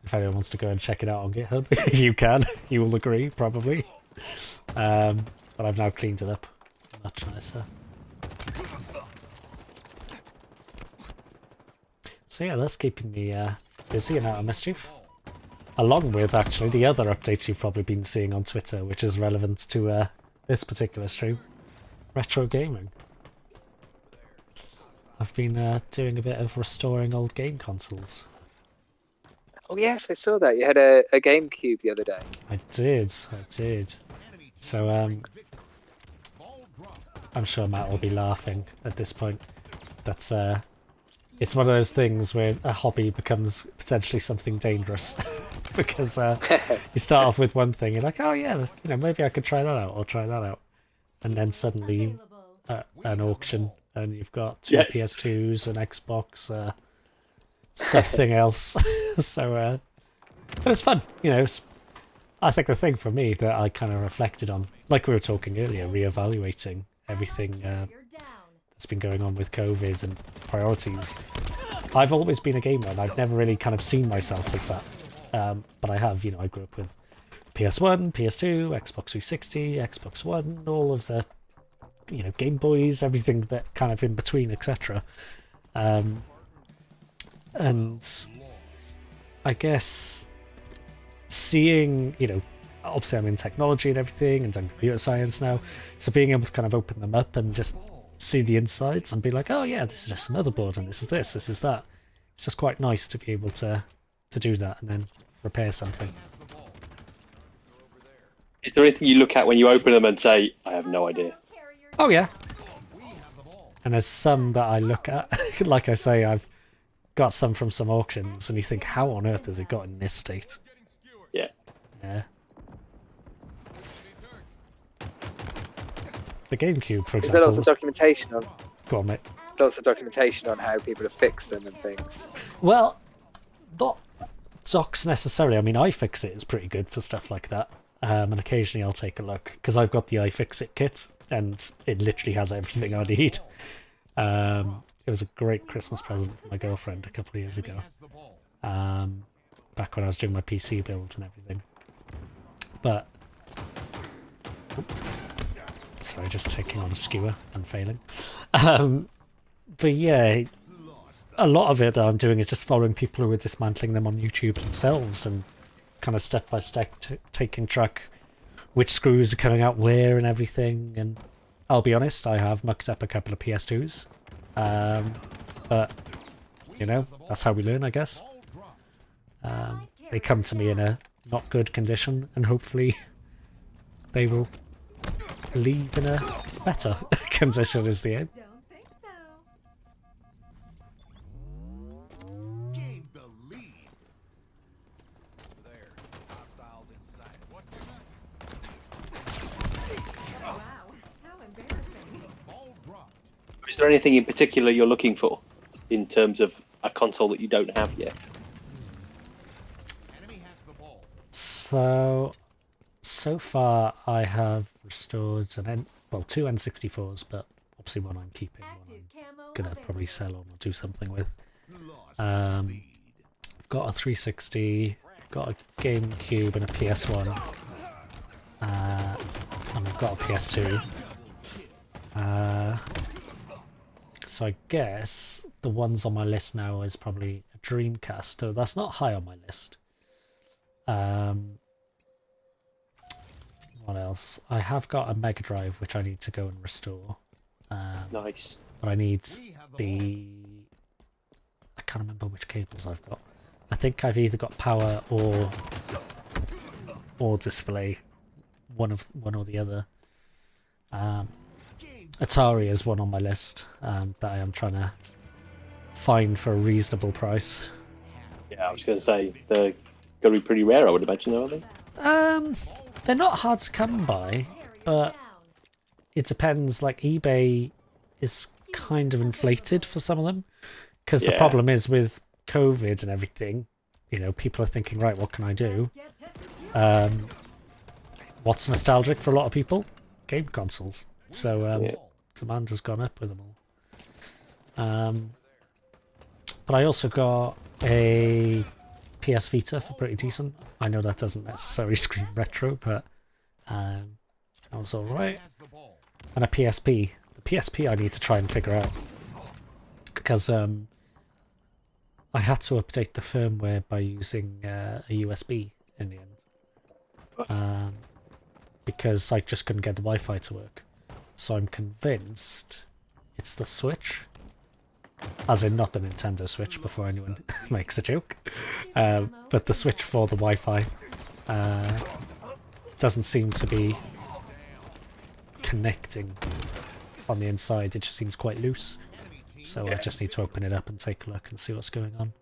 If anyone wants to go and check it out on GitHub, you can. You will agree, probably. But I've now cleaned it up. Much nicer. So yeah, that's keeping me busy and out of mischief. Along with, actually, the other updates you've probably been seeing on Twitter, which is relevant to this particular stream. retro gaming. I've been doing a bit of restoring old game consoles. Oh yes, I saw that. You had a GameCube the other day. I did. So I'm sure Matt will be laughing at this point. That's it's one of those things where a hobby becomes potentially something dangerous because you start off with one thing, you're like, oh yeah, maybe I could try that out or try that out, and then suddenly an auction and you've got two Yes. PS2s, an Xbox, something else. So, but it's fun, I think the thing for me that I kind of reflected on, like we were talking earlier, reevaluating everything You're down. that's been going on with COVID and priorities. I've always been a gamer and I've never really kind of seen myself as that. But I have, I grew up with PS1, PS2, Xbox 360, Xbox One, all of the, Game Boys, everything that kind of in between, etc. And I guess seeing, obviously I'm in technology and everything and done computer science now, so being able to kind of open them up and just see the insides and be like, oh yeah, this is just a motherboard and this is that. It's just quite nice to be able to do that and then repair something. Is there anything you look at when you open them and say, I have no idea? Carrier Oh yeah. And there's some that I look at, like I say, I've got some from some auctions and you think, how on earth has it got in this state? Yeah. Yeah. The GameCube, for Is example. there lots of documentation on Go on, mate. how people have fixed them and things? Well, not docs necessarily. I mean, iFixit is pretty good for stuff like that. And occasionally I'll take a look because I've got the iFixit kit and it literally has everything I need. It was a great Christmas present for my girlfriend a couple of years ago. Back when I was doing my PC builds and everything. But sorry, just taking on a skewer and failing. But yeah, a lot of it that I'm doing is just following people who are dismantling them on YouTube themselves and kind of step by step taking track which screws are coming out where and everything. And I'll be honest, I have mucked up a couple of PS2s. But, that's how we learn, I guess. They come to me in a not good condition and hopefully they will leave in a better condition is the aim. don't think so. Gain the lead. There. Hostiles in sight. What's Wow, how embarrassing. ball dropped? Is there anything in particular you're looking for in terms of a console that you don't have yet? Enemy has the ball. So far I have restored two N64s, but obviously one I'm keeping, one Active camo I'm gonna probably available. sell or do something with. Lost I've got a 360, got a GameCube and a PS1, and I've got a PS2. So I guess the ones on my list now is probably a Dreamcast, so that's not high on my list. What else? I have got a Mega Drive which I need to go and restore. Nice. But I need the... I can't remember which cables I've got. I think I've either got power or display, one or the other. Atari is one on my list that I am trying to find for a reasonable price. Yeah, I was going to say, they're going to be pretty rare, I would imagine, though, aren't they? They're not hard to come by, but it depends. Like eBay is kind of inflated for some of them because the Yeah. problem is with COVID and everything. People are thinking, right, what can I do? Get tested. What's nostalgic for a lot of people? Game consoles. So Yeah. demand has gone up with them all. But I also got a PS Vita for pretty decent. I know that doesn't necessarily scream retro, but that was alright. has the ball. And a PSP. The PSP I need to try and figure out. Because I had to update the firmware by using a USB in the end. Because I just couldn't get the Wi-Fi to work. so I'm convinced it's the Switch. As in, not the Nintendo Switch, before anyone makes a joke. But the Switch for the Wi-Fi doesn't seem to be connecting on the inside. It just seems quite loose. So I just need to open it up and take a look and see what's going on.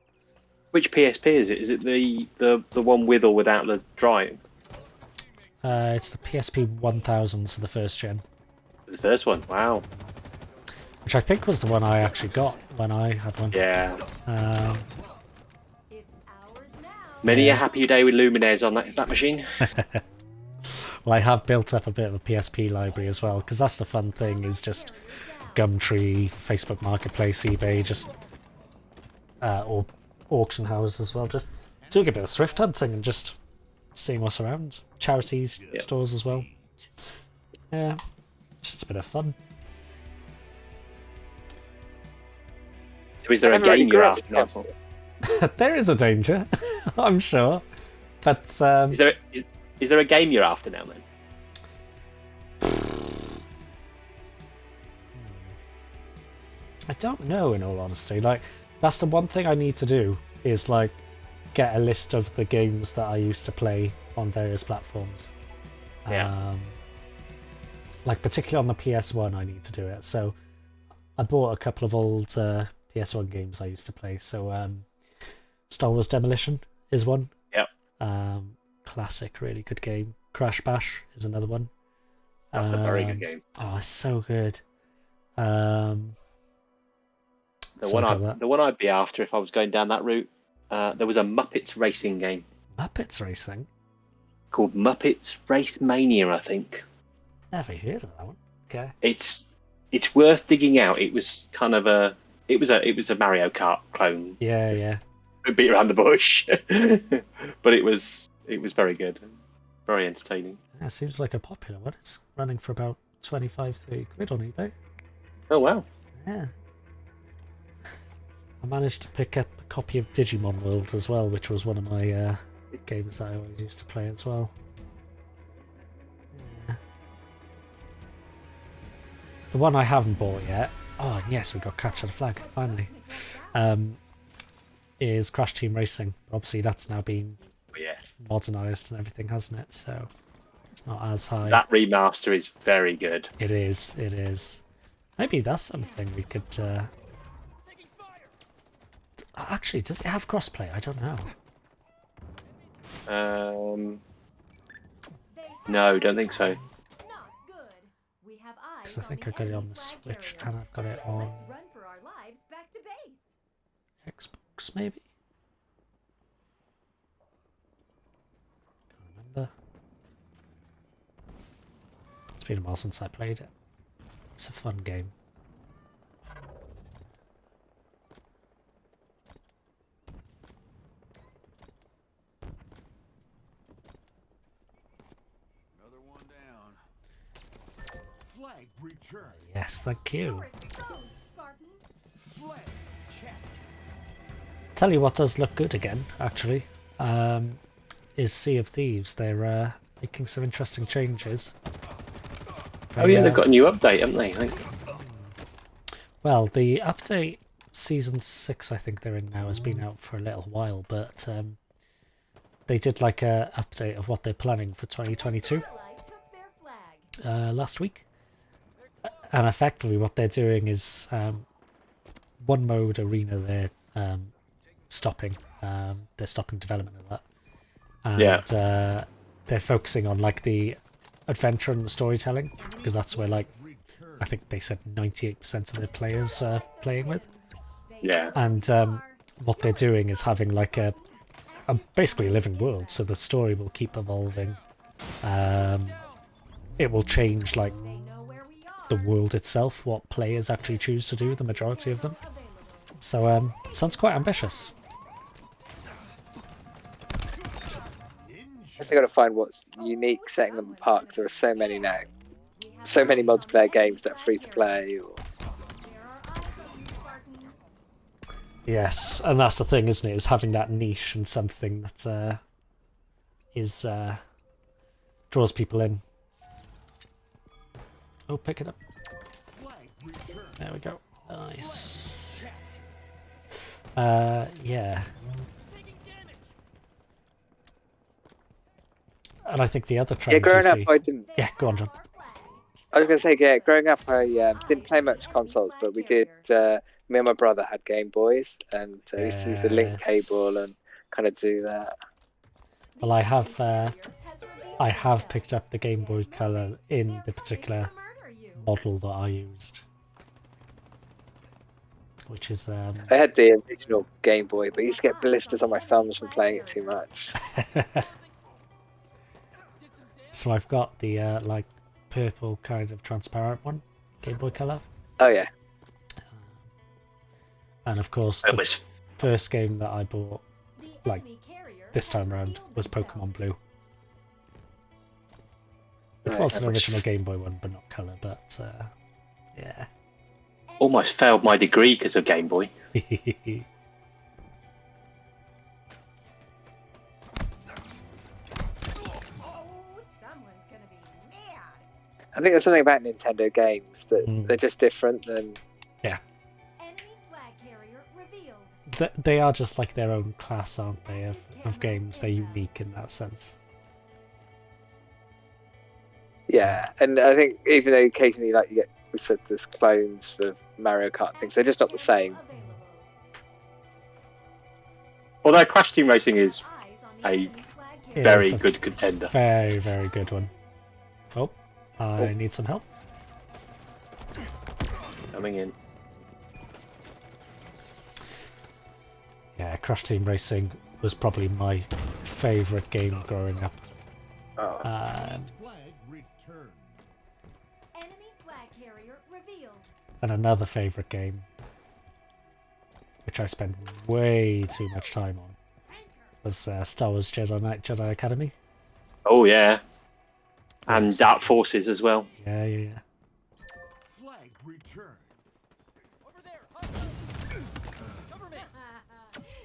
Which PSP is it? Is it the one with or without the drive? It's the PSP 1000, so the first gen. The first one. Wow. Which I think was the one I actually got when I had one. Yeah. It's ours now. Many Yeah. a happy day with Lumines on that machine. Well, I have built up a bit of a PSP library as well, because that's the fun thing, is just Gumtree, Facebook Marketplace, eBay, just or auction houses as well, just doing a bit of thrift hunting and just seeing what's around. Charities, stores as well. Yeah, it's just a bit of fun. So is there a Never really game you're grew up after with now? There is a danger, I'm sure, but Is there a game you're after now then? I don't know, in all honesty. Like, that's the one thing I need to do, is like get a list of the games that I used to play on various platforms. Yeah. Like particularly on the PS1, I need to do it. So I bought a couple of old PS1 games I used to play. So Star Wars Demolition is one. Yep. Classic, really good game. Crash Bash is another one. That's a very good game. Oh, it's so good. The Sorry about that. one I'd be after if I was going down that route, there was a Muppets racing game Muppets Racing? called Muppets Race Mania, I think. Never heard of that one. Okay. It's worth digging out. It was kind of a Mario Kart clone. Yeah, yeah. Beat around the bush, but it was very good, very entertaining. Yeah, it seems like a popular one. It's running for about 25-30 quid on eBay. Oh wow! Yeah. I managed to pick up a copy of Digimon World as well, which was one of my games that I always used to play as well. Yeah. The one I haven't bought yet, oh yes, we got Capture the Flag, finally, is Crash Team Racing. Obviously that's now been Yeah, modernised and everything, hasn't it? So it's not as high. that remaster is very good. It is, it is. Maybe that's something we could... Actually, does it have crossplay? I don't know. No, don't think so. Not good. We have eyes Because I think the I got it on enemy the flag Switch carrier. and I've got it on Let's run for our lives back to base. Xbox, maybe? Can't remember. It's been a while since I played it. It's a fun game. Another one down. Flag return. Yes, thank you. You're exposed, Spartan. Flag capture. Tell you what does look good again, actually, is Sea of Thieves. They're making some interesting changes. Oh yeah, they've got a new update, haven't they? I think. Well, the update, Season 6, I think they're in now, has been out for a little while, but they did like a update of what they're planning for 2022 Ally took their flag. last week. And effectively what they're doing is one mode arena they're stopping. They're stopping development of that. And they're focusing on like the adventure and the storytelling, because that's where like I think they said 98% of their players are playing with. Yeah. And what they're doing is having like a basically a living world, so the story will keep evolving. It will change like They know where we are. the world itself, what players actually choose to do, the majority of them. So sounds quite ambitious. I think I've got to find what's unique, setting them apart, 'cause there are so many now. So many multiplayer games that are free to play. Or... There are eyes on you, Spartan. Yes, and that's the thing, isn't it? Is having that niche and something that draws people in. Oh, pick it up. Flag returned. There we go. Nice. Yeah. Taking damage. And I think the other Yeah, trend growing you up, see... I didn't. Yeah, go on, John. Our flag. I was going to say, yeah, growing up, I didn't play much consoles, but we did. Me and my brother had Game Boys, and we used to use the link Yes. cable and kind of do that. Well, I have Has revealed I have themselves. picked up the Game Boy Color in They're the coming particular to murder you. model that I used, which is I had the original Game Boy, but I used to get blisters on my thumbs from playing it too much. so I've got the like purple kind of transparent one, Game Boy Color, Oh yeah, and of course It the was first game that I bought The like, enemy carrier this has time around revealed was themselves. Pokemon Blue. It Right, was an which- original Game Boy one, but not color. But yeah. almost failed my degree because of Game Boy. Oh, someone's gonna be mad. I think there's something about Nintendo games that Mm. they're just different than. Enemy flag carrier revealed. They are just like their own class, aren't they? Of games, they're unique in that sense. Yeah, and I think even though occasionally, like you get, we said there's clones for Mario Kart things, they're just not the same. Available. Although Crash Team Racing is Eyes on the a enemy flag Yeah. carrier. very it's a- good contender. Very, very good one. Oh, I need some help. Coming in. Yeah, Crash Team Racing was probably my favourite game growing up. Oh. Flag returned. Enemy flag carrier revealed. And another favourite game, which I spent way too much time on, was Star Wars Jedi Knight Jedi Academy. Oh yeah, and Yes. Dark Forces as well. Yeah. Flag returned. Over there. Cover me.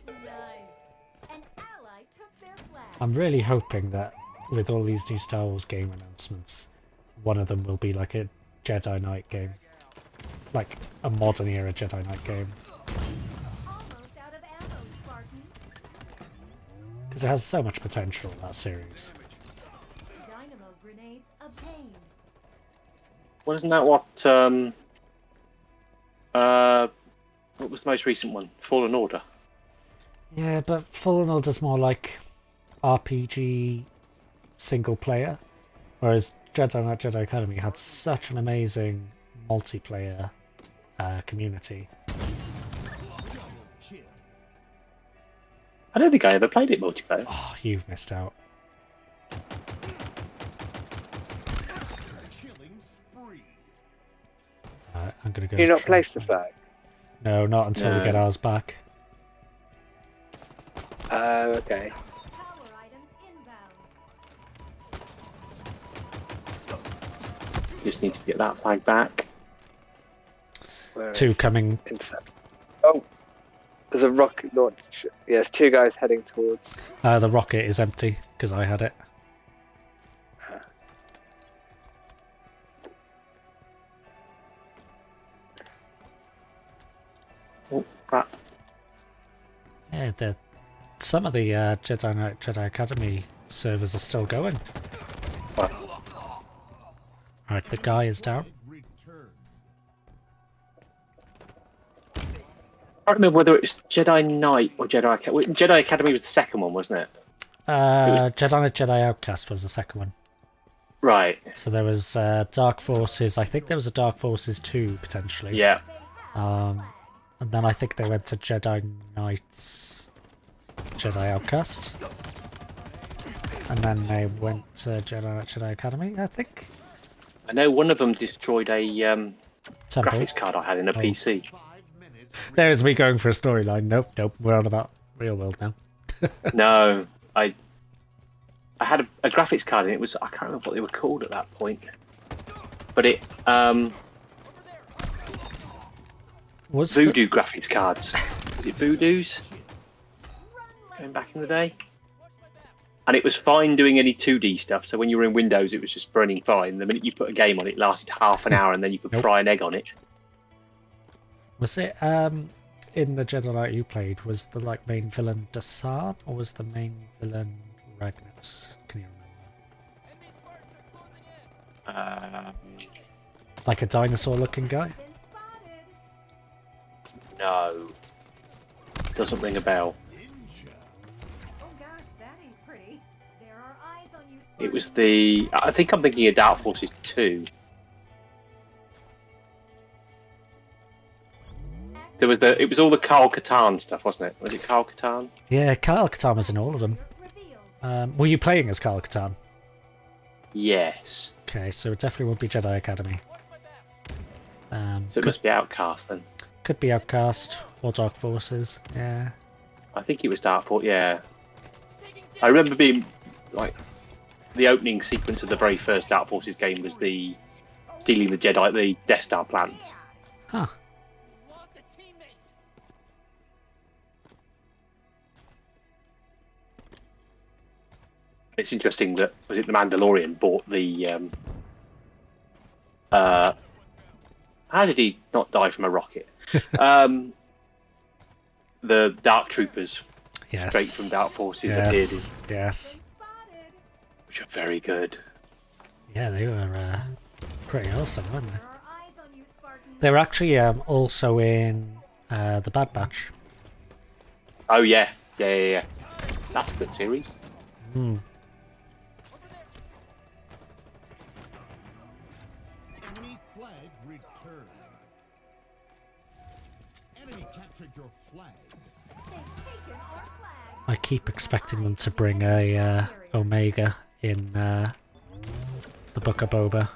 Nice. An ally took their flag. I'm really hoping that with all these new Star Wars game announcements, one of them will be like a Jedi Knight game. Like a modern era Jedi Knight game. Almost out of ammo, Spartan. Because it has so much potential, that series. Dynamo grenades obtained. Wasn't that what was the most recent one? Fallen Order. Yeah, but Fallen Order's more like RPG single player, whereas Jedi Knight Jedi Academy had such an amazing multiplayer community. Double kill. I don't think I ever played it multiplayer. Oh, you've missed out. Killing spree. I'm gonna go. Can you not try- place the flag? No, not until we No. get ours back. Okay. Power items inbound. Just need to get that flag back. Where Two is coming. Intercept. Oh, there's a rocket launch. Yes, two guys heading towards. The rocket is empty because I had it. Oh crap! Yeah, some of the Jedi Knight Jedi Academy servers are still going. Alright, the guy is down. Flag returned. I can't remember whether it was Jedi Knight or Jedi Academy. Jedi Academy was the second one, wasn't it? Jedi Knight Jedi Outcast was the second one. Right. So there was Dark Forces. I think there was a Dark Forces 2 potentially. Yeah. And then I think they went to Jedi Knights Jedi Outcast. And then they went to Jedi Knight Jedi Academy, I think. I know one of them destroyed a Temple. graphics card I had in a PC. 5 minutes. There's me going for a storyline. Nope. We're on about real world now. No, I had a graphics card and it was, I can't remember what they were called at that point. But it Was the- Voodoo graphics cards. Was it Voodoo's? Run like Going back in the day? and it was fine doing any 2D stuff. So when you were in Windows, it was just running fine. The minute you put a game on, it lasted half an hour, and then you could Nope. fry an egg on it. Was it in the Jedi Knight you played? Was the like main villain Dasar, or was the main villain Ragnos? Can you remember? Enemy Spartans are closing in. Like a dinosaur-looking guy? Been spotted. No, doesn't ring a bell. Oh gosh, that ain't pretty. There are eyes on you, It was Spartan. I think I'm thinking of Dark Forces 2. It was all the Carl Katarn stuff, wasn't it? Was it Carl Katarn? Yeah, Kyle Katarn was in all of them. Revealed. Were you playing as Kyle Katarn? Yes. Okay, so it definitely would be Jedi Academy. So it must be Outcast then. Could be Outcast or Dark Forces. Yeah. I think it was Dark Forces. Yeah. I remember being like the opening sequence of the very first Dark Forces game was the stealing the Jedi, the Death Star plans. Huh. You've lost a teammate. It's interesting that was it the Mandalorian bought the. How did he not die from a rocket? The Dark Troopers, Yes. straight from Dark Forces, appeared, Yes. in, Yes. Been spotted. which are very good. Yeah, they were pretty awesome, weren't they? There are eyes on you, Spartan. They were actually also in the Bad Batch. Oh yeah. That's a good series. Hmm. Enemy flag returned. Enemy captured your flag. They've taken our flag. I keep expecting them to bring a Omega in the Book of Boba.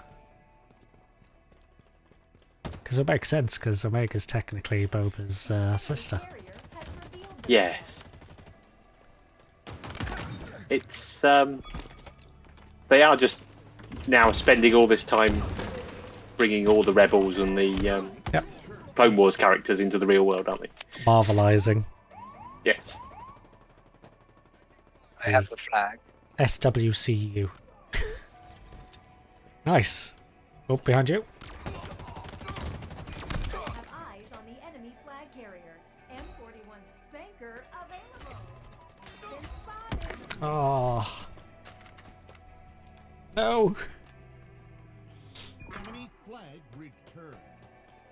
Because it makes sense, because Omega's technically Boba's sister. Carrier has revealed the Yes. It's they are just now spending all this time bringing all the rebels and the Yep. Clone Wars characters into the real world, aren't they? Marvelizing. Yes. I have the flag. SWCU. Nice. Oh, behind you. have eyes on the enemy flag carrier. M41 Spanker available. Been spotted. Oh. No. Enemy flag returned.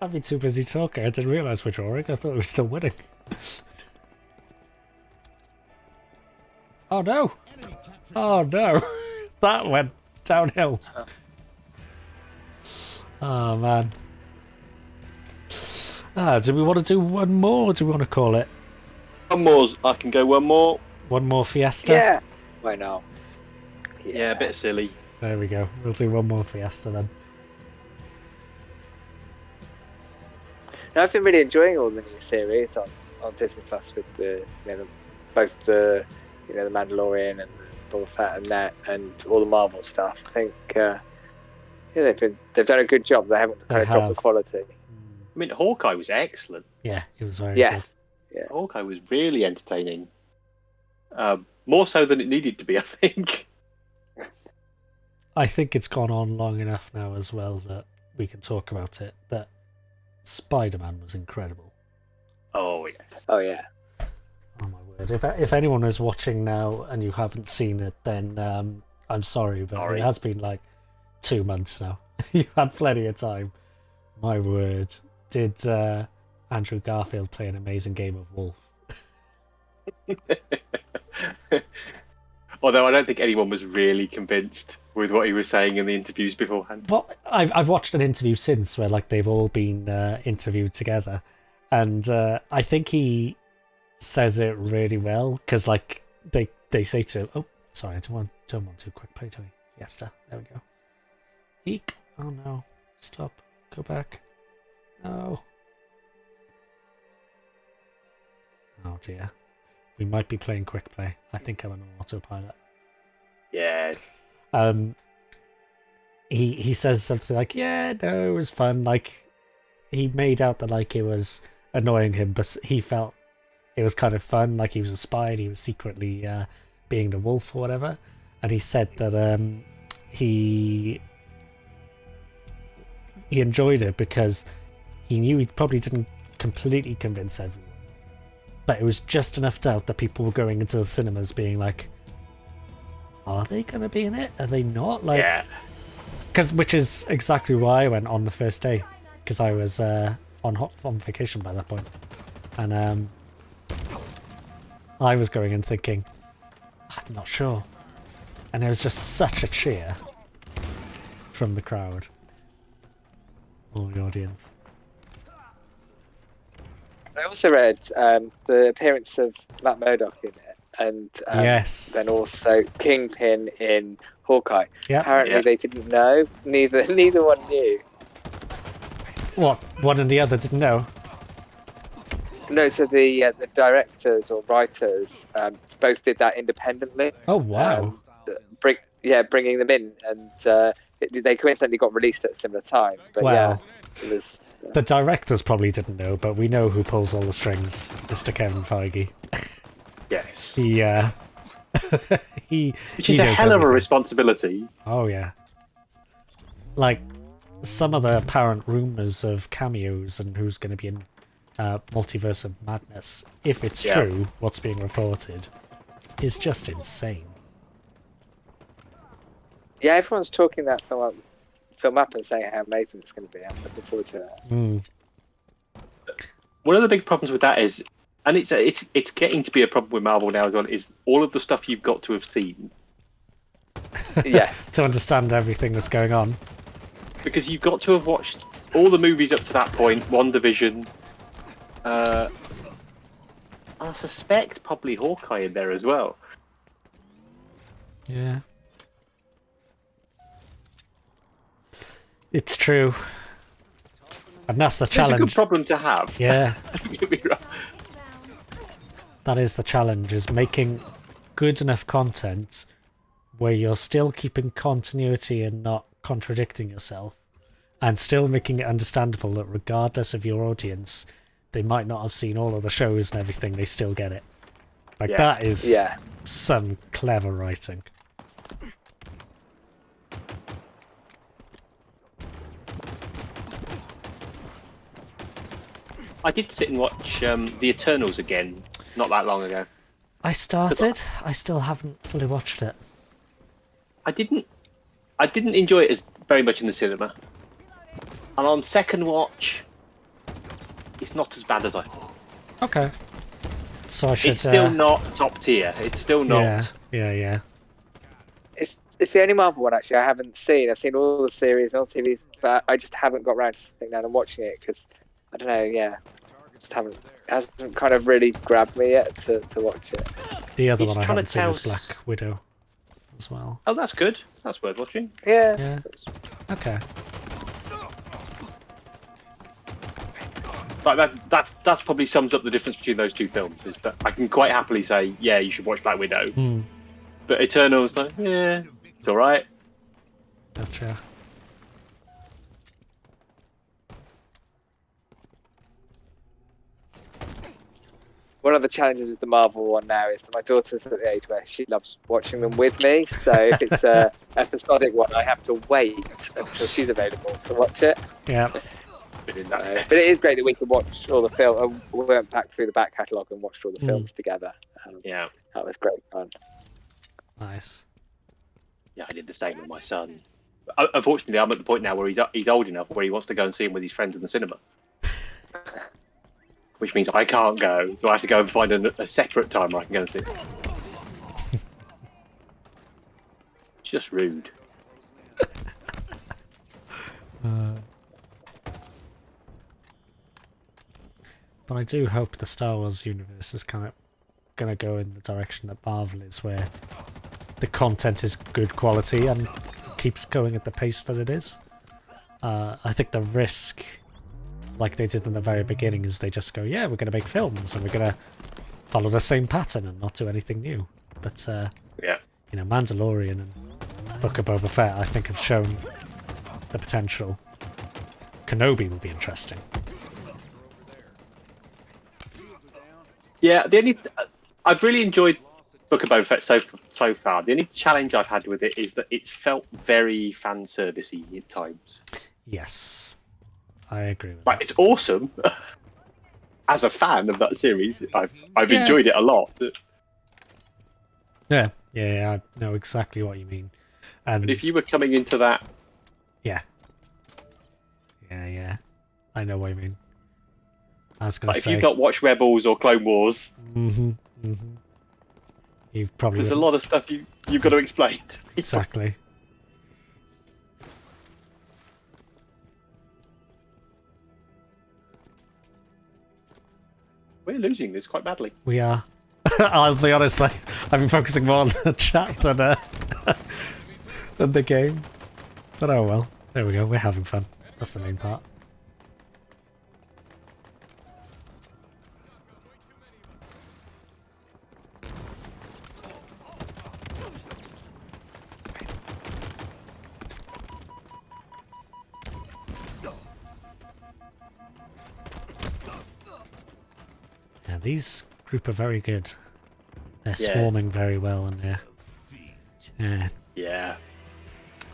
I've been too busy talking. I didn't realise we're drawing. I thought we were still winning. Oh no. Enemy captured Oh no. That went downhill. Oh man. Do we want to do one more, or do we want to call it One more. I can go one more. one more Fiesta? Yeah. Why not? Yeah, a bit silly. There we go. We'll do one more Fiesta then. No, I've been really enjoying all the new series on Disney Plus with both the the Mandalorian and the Boba Fett and that and all the Marvel stuff. I think they've done a good job. They haven't kind of dropped the have. quality. I mean, Hawkeye was excellent. Yeah, it was very Yes. Hawkeye was really entertaining. More so than it needed to be, I think. good. I think it's gone on long enough now as well that we can talk about it. That Spider-Man was incredible. Oh yes. Oh yeah. Oh my word! If anyone is watching now and you haven't seen it, then I'm sorry, but Sorry. it has been like 2 months now. You had plenty of time. My word! Did Andrew Garfield play an amazing game of Wolf? Although I don't think anyone was really convinced with what he was saying in the interviews beforehand. Well, I've watched an interview since where like they've all been interviewed together, and I think he says it really well because like they say to sorry, I don't want too quick play to me. Fiesta. There we go. Eek. Oh no. Stop. Go back. No. Oh dear. We might be playing quick play. I think I'm on autopilot. Yeah. He says something like, yeah, no, it was fun. Like, he made out that like it was annoying him, but he felt it was kind of fun. Like he was a spy and he was secretly being the wolf or whatever, and he said that he enjoyed it because he knew he probably didn't completely convince everyone, but it was just enough doubt that people were going into the cinemas being like, are they going to be in it? Are they not? Like, Yeah. which is exactly why I went on the first day, because I was on vacation by that point, and I was going in thinking, I'm not sure, and there was just such a cheer from the crowd, all the audience. I also read the appearance of Matt Murdock in it, and Yes. then also Kingpin in Hawkeye. Yeah. Apparently Yeah. they didn't know. Neither one knew. What? One and the other didn't know? No, so the directors or writers both did that independently. Oh wow. Bringing them in, and they coincidentally got released at a similar time. But Wow. yeah, it was. The directors probably didn't know, but we know who pulls all the strings, Mr. Kevin Feige. Yes. He Which is a knows hell of a everything. responsibility. Oh yeah. Like some of the apparent rumors of cameos and who's going to be in Multiverse of Madness, if it's Yeah. true, what's being reported, is just insane. Yeah, everyone's talking that film up and saying how amazing it's going to be. I'm looking forward to it. Mm. One of the big problems with that is, and it's getting to be a problem with Marvel now as well, is all of the stuff you've got to have seen. Yes. To understand everything that's going on. Because you've got to have watched all the movies up to that point, WandaVision. I suspect probably Hawkeye in there as well. Yeah. It's true. And that's the It's a good challenge. problem to have. Yeah, Don't get me wrong. that is the challenge, is making good enough content where you're still keeping continuity and not contradicting yourself, and still making it understandable that regardless of your audience, they might not have seen all of the shows and everything, they still get it. Like, Yeah. that is Yeah. some clever writing. I did sit and watch The Eternals again not that long ago. I started, I still haven't fully watched it. I didn't enjoy it as very much in the cinema. And on second watch, it's not as bad as I thought. Okay. So I should... It's still not top tier. It's still not. Yeah. It's the only Marvel one actually I haven't seen. I've seen all the series and all the TVs, but I just haven't got around to sitting down and watching it because I don't know. Yeah, just haven't. It hasn't kind of really grabbed me yet to watch it. The other It's one I trying haven't to seen is tell Black Widow as well. Oh, that's good. That's worth watching. Yeah. Yeah. Okay. Like that's probably sums up the difference between those two films. Is that I can quite happily say, yeah, you should watch Black Widow, Hmm. but Eternals, like, yeah, it's all right. Gotcha. One of the challenges with the Marvel one now is that my daughter's at the age where she loves watching them with me. So if it's a episodic one, I have to wait until she's available to watch it. Yeah. But in that case- But it is great that we can watch all the film. We went back through the back catalogue and watched all the films together. yeah, That was great fun. Nice. yeah, I did the same with my son. Unfortunately, I'm at the point now where he's old enough where he wants to go and see him with his friends in the cinema. Which means I can't go, so I have to go and find a separate time where I can go and see him. It's just rude. But I do hope the Star Wars universe is kind of going to go in the direction that Marvel is, where the content is good quality and keeps going at the pace that it is. I think the risk, like they did in the very beginning, is they just go, yeah, we're going to make films and we're going to follow the same pattern and not do anything new. But, Yeah. you know, Mandalorian and Book of Boba Fett, I think, have shown the potential. Kenobi will be interesting. Yeah, I've really enjoyed Book of Boba Fett so far. The only challenge I've had with it is that it's felt very fan servicey at times. Yes, I agree with Like, that. it's awesome. As a fan of that series, I've Yeah. enjoyed it a lot. Yeah, I know exactly what you mean. And But if you were coming into that, yeah, I know what you mean. I was going like, to if say, you've not watched Rebels or Clone Wars, you've probably there's a wouldn't- lot of stuff you've got to explain. exactly. We're losing this quite badly. We are. I'll be honest, I've been focusing more on the chat than than the game. But oh well. There we go, we're having fun. That's the main part. Yeah, these group are very good. They're Yes. swarming very well in there. Yeah. Yeah.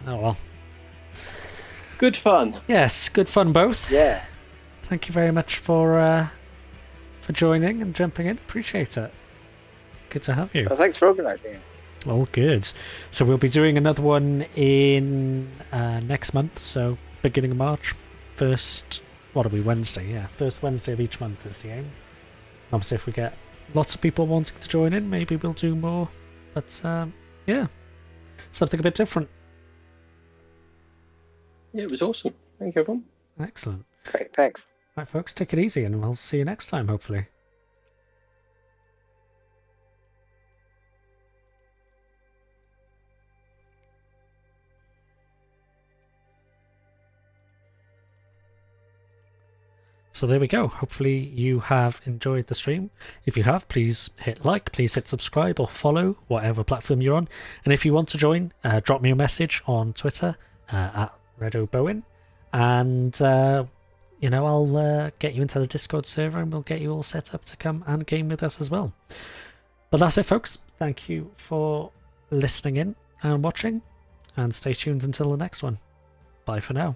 Oh well. Good fun. Yes, good fun both. Yeah. Thank you very much for joining and jumping in. Appreciate it. Good to have you. Well, thanks for organising it. All good. So we'll be doing another one in next month. So beginning of March. First, what are we, Wednesday? Yeah, first Wednesday of each month is the aim. Obviously, if we get lots of people wanting to join in, maybe we'll do more. But yeah, something a bit different. Yeah, it was awesome. Thank you, everyone. Excellent. Great, thanks. Right, folks, take it easy, and we'll see you next time, hopefully. So there we go. Hopefully you have enjoyed the stream. If you have, please hit like, please hit subscribe or follow whatever platform you're on. And if you want to join, drop me a message on Twitter at RedoBowen. And, I'll get you into the Discord server and we'll get you all set up to come and game with us as well. But that's it, folks. Thank you for listening in and watching. And stay tuned until the next one. Bye for now.